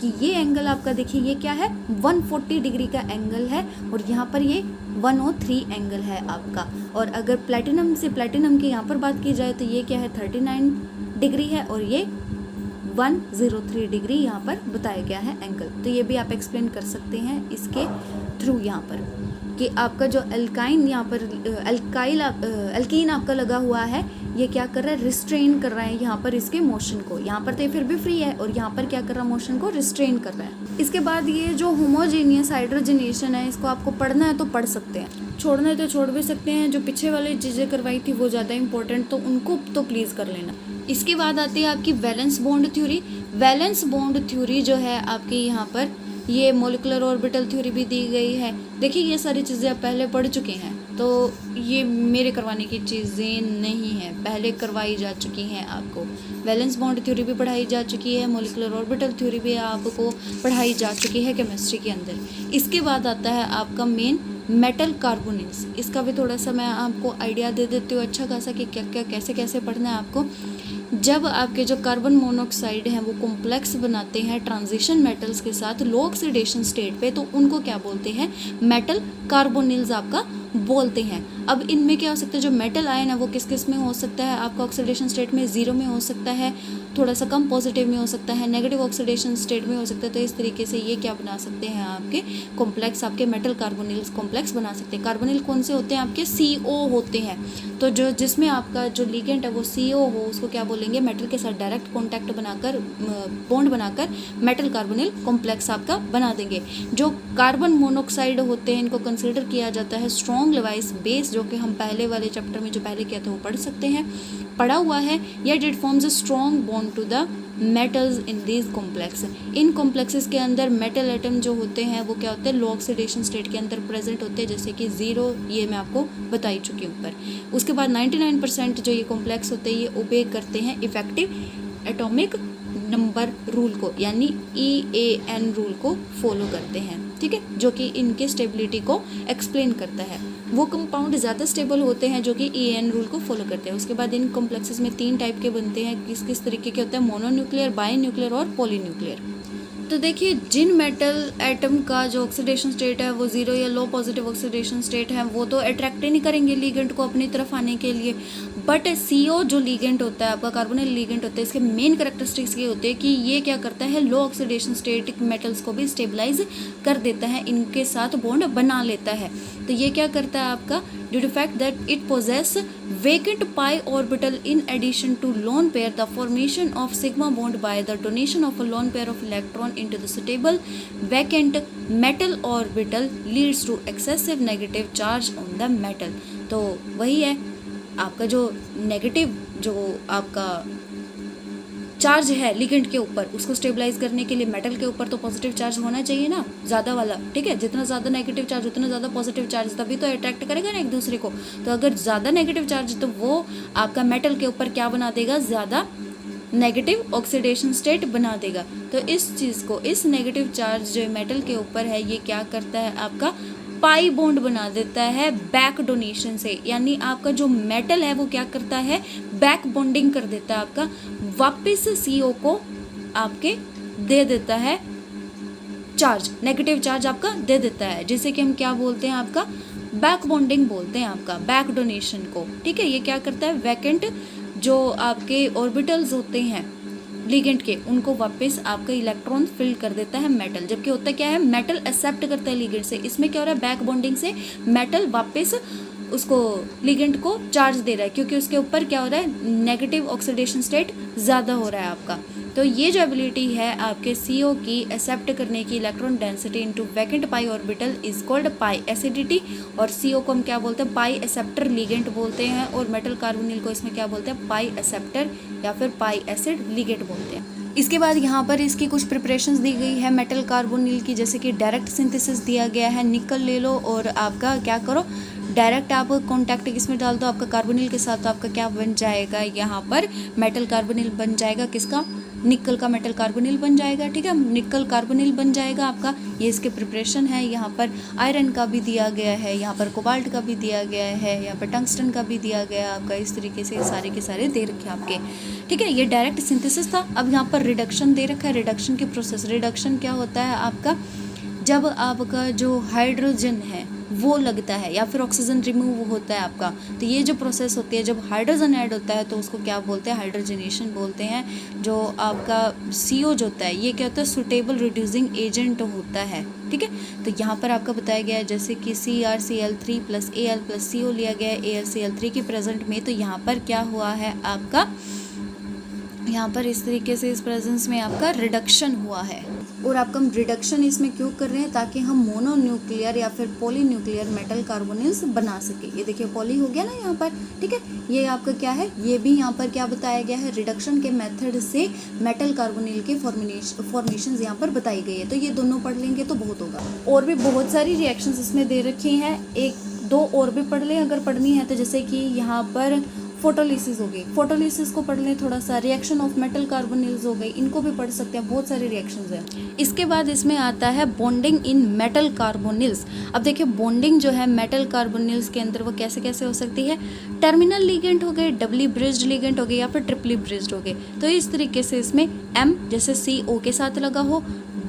कि ये एंगल आपका देखिए ये क्या है, 140 डिग्री का एंगल है और यहाँ पर ये 103 एंगल है आपका। और अगर प्लैटिनम से प्लैटिनम की यहाँ पर बात की जाए तो ये क्या है, 39 डिग्री है और ये 103 डिग्री यहाँ पर बताया गया है एंगल। तो ये भी आप एक्सप्लेन कर सकते हैं इसके थ्रू यहाँ पर। कि आपका जो अल्काइन यहाँ पर अल्कीन आपका लगा हुआ है, ये क्या कर रहा है, रिस्ट्रेन कर रहा है यहाँ पर इसके मोशन को। यहाँ पर तो ये फिर भी फ्री है और यहाँ पर क्या कर रहा है, मोशन को रिस्ट्रेन कर रहा है। इसके बाद ये जो होमोजीनियस हाइड्रोजनेशन है, इसको आपको पढ़ना है तो पढ़ सकते हैं, छोड़ना है तो छोड़ भी सकते हैं। जो पीछे वाली चीज़ें करवाई थी वो ज़्यादा इंपॉर्टेंट, तो उनको तो प्लीज़ कर लेना। इसके बाद आती है आपकी valence bond theory. Valence bond theory जो है आपकी यहाँ पर ये मॉलिक्यूलर ऑर्बिटल थ्योरी भी दी गई है। देखिए ये सारी चीज़ें आप पहले पढ़ चुके हैं, तो ये मेरे करवाने की चीज़ें नहीं हैं, पहले करवाई जा चुकी हैं आपको। वैलेंस बॉन्ड थ्योरी भी पढ़ाई जा चुकी है, मॉलिक्यूलर ऑर्बिटल थ्योरी भी आपको पढ़ाई जा चुकी है केमिस्ट्री के अंदर। इसके बाद आता है आपका मेन मेटल कार्बोनिल्स। इसका भी थोड़ा सा मैं आपको आइडिया दे देती हूँ अच्छा खासा कि क्या क्या कैसे कैसे पढ़ना है आपको। जब आपके जो कार्बन मोनोऑक्साइड हैं वो कॉम्प्लेक्स बनाते हैं ट्रांजिशन मेटल्स के साथ लो ऑक्सीडेशन स्टेट पे, तो उनको क्या बोलते हैं, मेटल कार्बोनिल्स आपका बोलते हैं। अब इनमें क्या हो सकता है, जो मेटल आयन है वो किस किस में हो सकता है आपका, ऑक्सीडेशन स्टेट में 0 में हो सकता है, थोड़ा सा कम पॉजिटिव में हो सकता है, नेगेटिव ऑक्सीडेशन स्टेट में हो सकता है। तो इस तरीके से ये क्या बना सकते हैं, आपके कॉम्प्लेक्स, आपके मेटल कार्बोनिल्स कॉम्प्लेक्स बना सकते हैं। कार्बोनिल कौन से होते हैं, आपके CO होते हैं। तो जो जिसमें आपका जो लिगेंड है वो CO हो, उसको क्या बोलेंगे, मेटल के साथ डायरेक्ट कॉन्टैक्ट बनाकर, बॉन्ड बनाकर मेटल कार्बोनिल कॉम्प्लेक्स आपका बना देंगे। जो कार्बन मोनोऑक्साइड होते हैं, इनको कंसिडर किया जाता है स्ट्रॉन्ग लेवाइस बेस, जो कि हम पहले वाले चैप्टर में जो पहले किया था वो पढ़ सकते हैं, पढ़ा हुआ है। Yet it forms a strong bond to the metals in these complex. इन कॉम्प्लेक्सेस के अंदर मेटल एटम जो होते हैं वो क्या होते हैं, लो ऑक्सीडेशन स्टेट के अंदर प्रेजेंट होते हैं, जैसे कि 0, ये मैं आपको बता ही चुकी हूँ ऊपर। उसके बाद 99% जो ये कॉम्प्लेक्स होते हैं ये ओबे करते हैं इफेक्टिव एटॉमिक नंबर रूल को, यानी EAN रूल को फॉलो करते हैं, ठीक है, जो कि इनके स्टेबिलिटी को एक्सप्लेन करता है। वो कंपाउंड ज़्यादा स्टेबल होते हैं जो कि EAN रूल को फॉलो करते हैं। उसके बाद इन कॉम्प्लेक्सेस में 3 टाइप के बनते हैं, किस किस तरीके के होते हैं, मोनोन्यूक्लियर, बाइन्यूक्लियर और पॉलीन्यूक्लियर। तो देखिए जिन मेटल एटम का जो ऑक्सीडेशन स्टेट है वो 0 या लो पॉजिटिव ऑक्सीडेशन स्टेट है, वो तो अट्रैक्ट ही नहीं करेंगे लिगेंड को अपनी तरफ आने के लिए। बट CO जो लिगेंड होता है आपका, कार्बोनिल लिगेंड होता है, इसके मेन कैरेक्टरिस्टिक्स ये होते हैं कि ये क्या करता है, लो ऑक्सीडेशन स्टेट मेटल्स को भी स्टेबलाइज कर देता है, इनके साथ बॉन्ड बना लेता है। तो ये क्या करता है आपका, due to fact that it possess vacant pi orbital in addition to lone pair, the formation of sigma bond by the donation of a lone pair of electron into the suitable vacant metal orbital leads to excessive negative charge on the metal। तो वही है आपका जो negative जो आपका charge है ligand के ऊपर, उसको स्टेबलाइज करने के लिए मेटल के ऊपर तो पॉजिटिव चार्ज होना चाहिए ना, ज़्यादा वाला, ठीक है। जितना ज़्यादा नेगेटिव चार्ज उतना ज़्यादा पॉजिटिव चार्ज, तभी तो अट्रैक्ट करेगा ना एक दूसरे को। तो अगर ज़्यादा नेगेटिव चार्ज तो वो आपका मेटल के ऊपर क्या बना देगा, ज़्यादा नेगेटिव ऑक्सीडेशन स्टेट बना देगा। तो इस चीज़ को, इस नेगेटिव चार्ज जो मेटल के ऊपर है, ये क्या करता है आपका पाई बॉन्ड बना देता है बैक डोनेशन से, यानी आपका जो मेटल है वो क्या करता है, बैक बॉन्डिंग कर देता है आपका, वापस CO को आपके दे देता है चार्ज, नेगेटिव चार्ज आपका दे देता है, जिसे कि हम क्या बोलते हैं, आपका बैक बॉन्डिंग बोलते हैं, आपका बैक डोनेशन को, ठीक है। ये क्या करता है, वैकेंट जो आपके ऑर्बिटल्स होते हैं लिगेंड के, उनको वापस आपका इलेक्ट्रॉन फिल कर देता है मेटल। जबकि होता क्या है, मेटल एक्सेप्ट करता है लिगेंड से। इसमें क्या हो रहा है, बैक बॉन्डिंग से मेटल वापस उसको लिगेंड को चार्ज दे रहा है, क्योंकि उसके ऊपर क्या हो रहा है, नेगेटिव ऑक्सीडेशन स्टेट ज़्यादा हो रहा है आपका। तो ये जो एबिलिटी है आपके CO की एक्सेप्ट करने की, electron density into vacant pi orbital is called pi acidity. और CO को हम क्या बोलते हैं, पाई एक्सेप्टर लिगेंड बोलते हैं। और मेटल कार्बोनिल को इसमें क्या बोलते हैं, पाई एक्सेप्टर या फिर पाई एसिड लिगेंड बोलते हैं। इसके बाद यहाँ पर इसकी कुछ प्रिपरेशंस दी गई है मेटल कार्बोनिल की, जैसे कि डायरेक्ट सिंथेसिस दिया गया है। निकल ले लो और आपका क्या करो, डायरेक्ट आप कॉन्टैक्ट किसमें डाल दो, आपका कार्बोनिल के साथ, तो आपका क्या बन जाएगा, यहाँ पर मेटल कार्बोनिल बन जाएगा, किसका, निकल का मेटल कार्बोनिल बन जाएगा, ठीक है, निकल कार्बोनिल बन जाएगा आपका। ये इसके प्रिपरेशन है। यहाँ पर आयरन का भी दिया गया है, यहाँ पर कोबाल्ट का भी दिया गया है, यहाँ पर टंगस्टन का भी दिया गया है आपका। इस तरीके से सारे के सारे दे रखे आपके, ठीक है। ये डायरेक्ट सिंथेसिस था। अब यहाँ पर रिडक्शन दे रखा है, रिडक्शन की प्रोसेस। रिडक्शन क्या होता है आपका, जब आपका जो हाइड्रोजन है वो लगता है या फिर ऑक्सीजन रिमूव होता है आपका, तो ये जो प्रोसेस होती है जब हाइड्रोजन ऐड होता है तो उसको क्या बोलते हैं, हाइड्रोजनेशन बोलते हैं। जो आपका CO जो होता है ये क्या होता है, सुटेबल रिड्यूसिंग एजेंट होता है, ठीक है। तो यहाँ पर आपका बताया गया है जैसे कि CrCl3 + Al + CO लिया गया है AlCl3 के प्रेजेंट में, तो यहाँ पर क्या हुआ है आपका, यहाँ पर इस तरीके से इस प्रेजेंस में आपका रिडक्शन हुआ है। और आपका हम रिडक्शन इसमें क्यों कर रहे हैं, ताकि हम मोनोन्यूक्लियर या फिर पॉलीन्यूक्लियर मेटल कार्बोनिल्स बना सके। ये देखिए पॉली हो गया ना यहाँ पर, ठीक है। ये आपका क्या है, ये भी यहाँ पर क्या बताया गया है, रिडक्शन के मेथड से मेटल कार्बोनिल के फॉर्मेशन यहाँ पर बताई गई है। तो ये दोनों पढ़ लेंगे तो बहुत होगा। और भी बहुत सारी रिएक्शंस इसमें दे रखी हैं, 1-2 और भी पढ़ लें अगर पढ़नी है तो। जैसे कि यहाँ पर फोटोलिसिस हो गई, फोटोलिसिस को पढ़ लें थोड़ा सा। रिएक्शन ऑफ मेटल कार्बोनिल्स हो गई, इनको भी पढ़ सकते हैं, बहुत सारे रिएक्शंस हैं। इसके बाद इसमें आता है बॉन्डिंग इन मेटल कार्बोनिल्स। अब देखिए बॉन्डिंग जो है मेटल कार्बोनिल्स के अंदर वो कैसे कैसे हो सकती है, टर्मिनल लिगेंड हो गए, डबली ब्रिज्ड लिगेंड हो गए या फिर ट्रिपली ब्रिज्ड हो गए। तो इस तरीके से इसमें M जैसे CO के साथ लगा हो,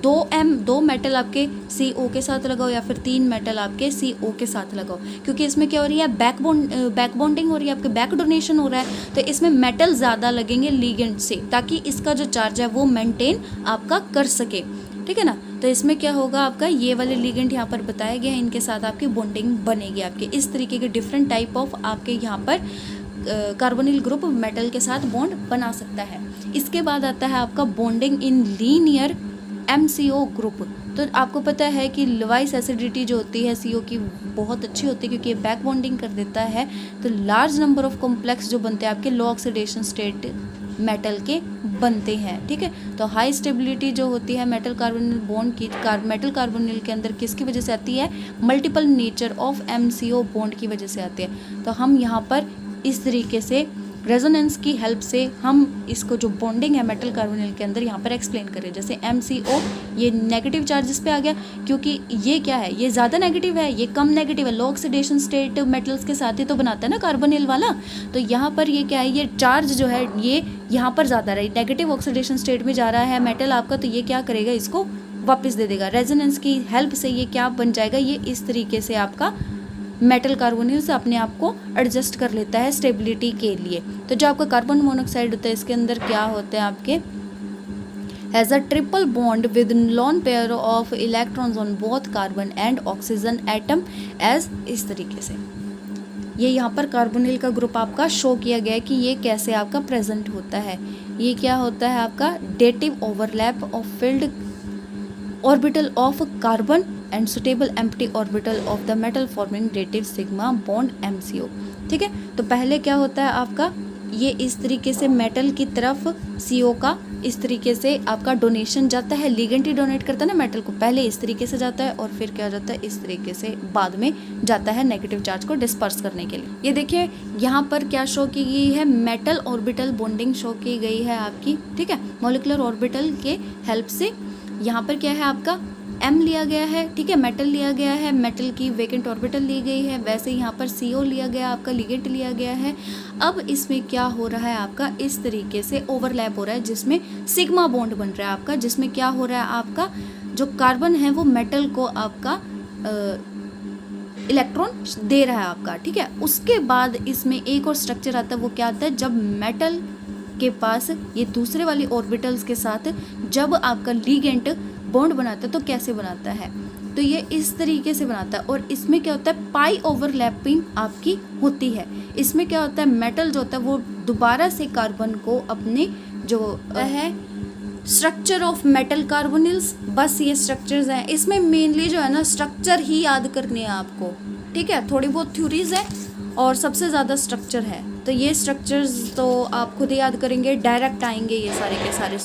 2 मेटल आपके CO के साथ लगाओ या फिर 3 मेटल आपके CO के साथ लगाओ, क्योंकि इसमें क्या हो रही है, बैक बॉन्डिंग हो रही है, आपके बैक डोनेशन हो रहा है। तो इसमें मेटल ज़्यादा लगेंगे लिगेंड से, ताकि इसका जो चार्ज है वो मेंटेन आपका कर सके, ठीक है ना। तो इसमें क्या होगा आपका, ये वाले लिगेंड यहाँ पर बताया गया है, इनके साथ आपकी बॉन्डिंग बनेगी आपके। इस तरीके के डिफरेंट टाइप ऑफ आपके यहाँ पर कार्बोनिल ग्रुप मेटल के साथ बॉन्ड बना सकता है। इसके बाद आता है आपका bonding in linear MCO group. तो आपको पता है कि लुईस एसिडिटी जो होती है CO की बहुत अच्छी होती है, क्योंकि ये बैक बॉन्डिंग कर देता है। तो लार्ज नंबर ऑफ कॉम्प्लेक्स जो बनते हैं आपके लो ऑक्सीडेशन स्टेट मेटल के बनते हैं, ठीक है। तो हाई स्टेबिलिटी जो होती है मेटल कार्बोनिल बॉन्ड की, मेटल कार्बोनिल के अंदर किसकी वजह से आती है, multiple nature of MCO bond की वजह से आती है। तो हम यहाँ पर इस तरीके से रेजोनेंस की हेल्प से हम इसको जो बॉन्डिंग है मेटल कार्बोनिल के अंदर यहाँ पर एक्सप्लेन करें। जैसे MCO ये नेगेटिव चार्जेस पे आ गया, क्योंकि ये क्या है, ये ज़्यादा नेगेटिव है, ये कम नेगेटिव है, लो ऑक्सीडेशन स्टेट मेटल्स के साथ ही तो बनाता है ना कार्बोनिल वाला। तो यहाँ पर ये क्या है, ये चार्ज जो है ये यहाँ पर ज़्यादा रहा, नेगेटिव ऑक्सीडेशन स्टेट में जा रहा है मेटल आपका, तो ये क्या करेगा, इसको वापस दे देगा। रेजोनेंस की हेल्प से ये क्या बन जाएगा, ये इस तरीके से आपका मेटल कार्बोनिल से अपने आप को एडजस्ट कर लेता है स्टेबिलिटी के लिए। तो जो आपका कार्बन मोनोऑक्साइड होता है इसके अंदर क्या होते हैं आपके, has a triple bond with lone pair of electrons on both carbon and oxygen atom as, इस तरीके से ये यहाँ पर कार्बोनिल का ग्रुप आपका शो किया गया है कि ये कैसे आपका प्रेजेंट होता है। ये क्या होता है आपका, dative overlap of field orbital of carbon and suitable empty orbital of the metal forming dative sigma bond MCO, ठीक है। तो पहले क्या होता है आपका, ये इस तरीके से मेटल की तरफ CO का इस तरीके से आपका डोनेशन जाता है, लिगेंड ही डोनेट करता है ना मेटल को, पहले इस तरीके से जाता है और फिर क्या हो जाता है, इस तरीके से बाद में जाता है नेगेटिव चार्ज को डिस्पर्स करने के लिए। ये देखिए यहाँ पर क्या शो की गई है, मेटल ऑर्बिटल बॉन्डिंग शो की गई है आपकी, ठीक है। मॉलिक्यूलर ऑर्बिटल के हेल्प से यहाँ पर क्या है आपका M लिया गया है, ठीक है, मेटल लिया गया है, मेटल की वेकेंट ऑर्बिटल ली गई है, वैसे यहाँ पर CO लिया गया, आपका लिगेंड लिया गया है। अब इसमें क्या हो रहा है आपका, इस तरीके से ओवरलैप हो रहा है, जिसमें सिग्मा बॉन्ड बन रहा है आपका, जिसमें क्या हो रहा है आपका, जो कार्बन है वो मेटल को आपका इलेक्ट्रॉन दे रहा है आपका, ठीक है। उसके बाद इसमें एक और स्ट्रक्चर आता है, वो क्या आता है, जब मेटल के पास ये दूसरे वाली ऑर्बिटल्स के साथ जब आपका लिगेंड बॉन्ड बनाता है तो कैसे बनाता है, तो ये इस तरीके से बनाता है। और इसमें क्या होता है, पाई ओवरलैपिंग आपकी होती है। इसमें क्या होता है, मेटल जो होता है वो दोबारा से कार्बन को अपने जो है स्ट्रक्चर ऑफ मेटल कार्बोनिल्स, बस ये स्ट्रक्चर्स हैं। इसमें मेनली जो है ना स्ट्रक्चर ही याद करने हैं आपको, ठीक है। थोड़ी बहुत थ्योरीज है और सबसे ज़्यादा स्ट्रक्चर है, तो ये स्ट्रक्चर्स तो आप खुद ही याद करेंगे, डायरेक्ट आएंगे ये सारे के सारे।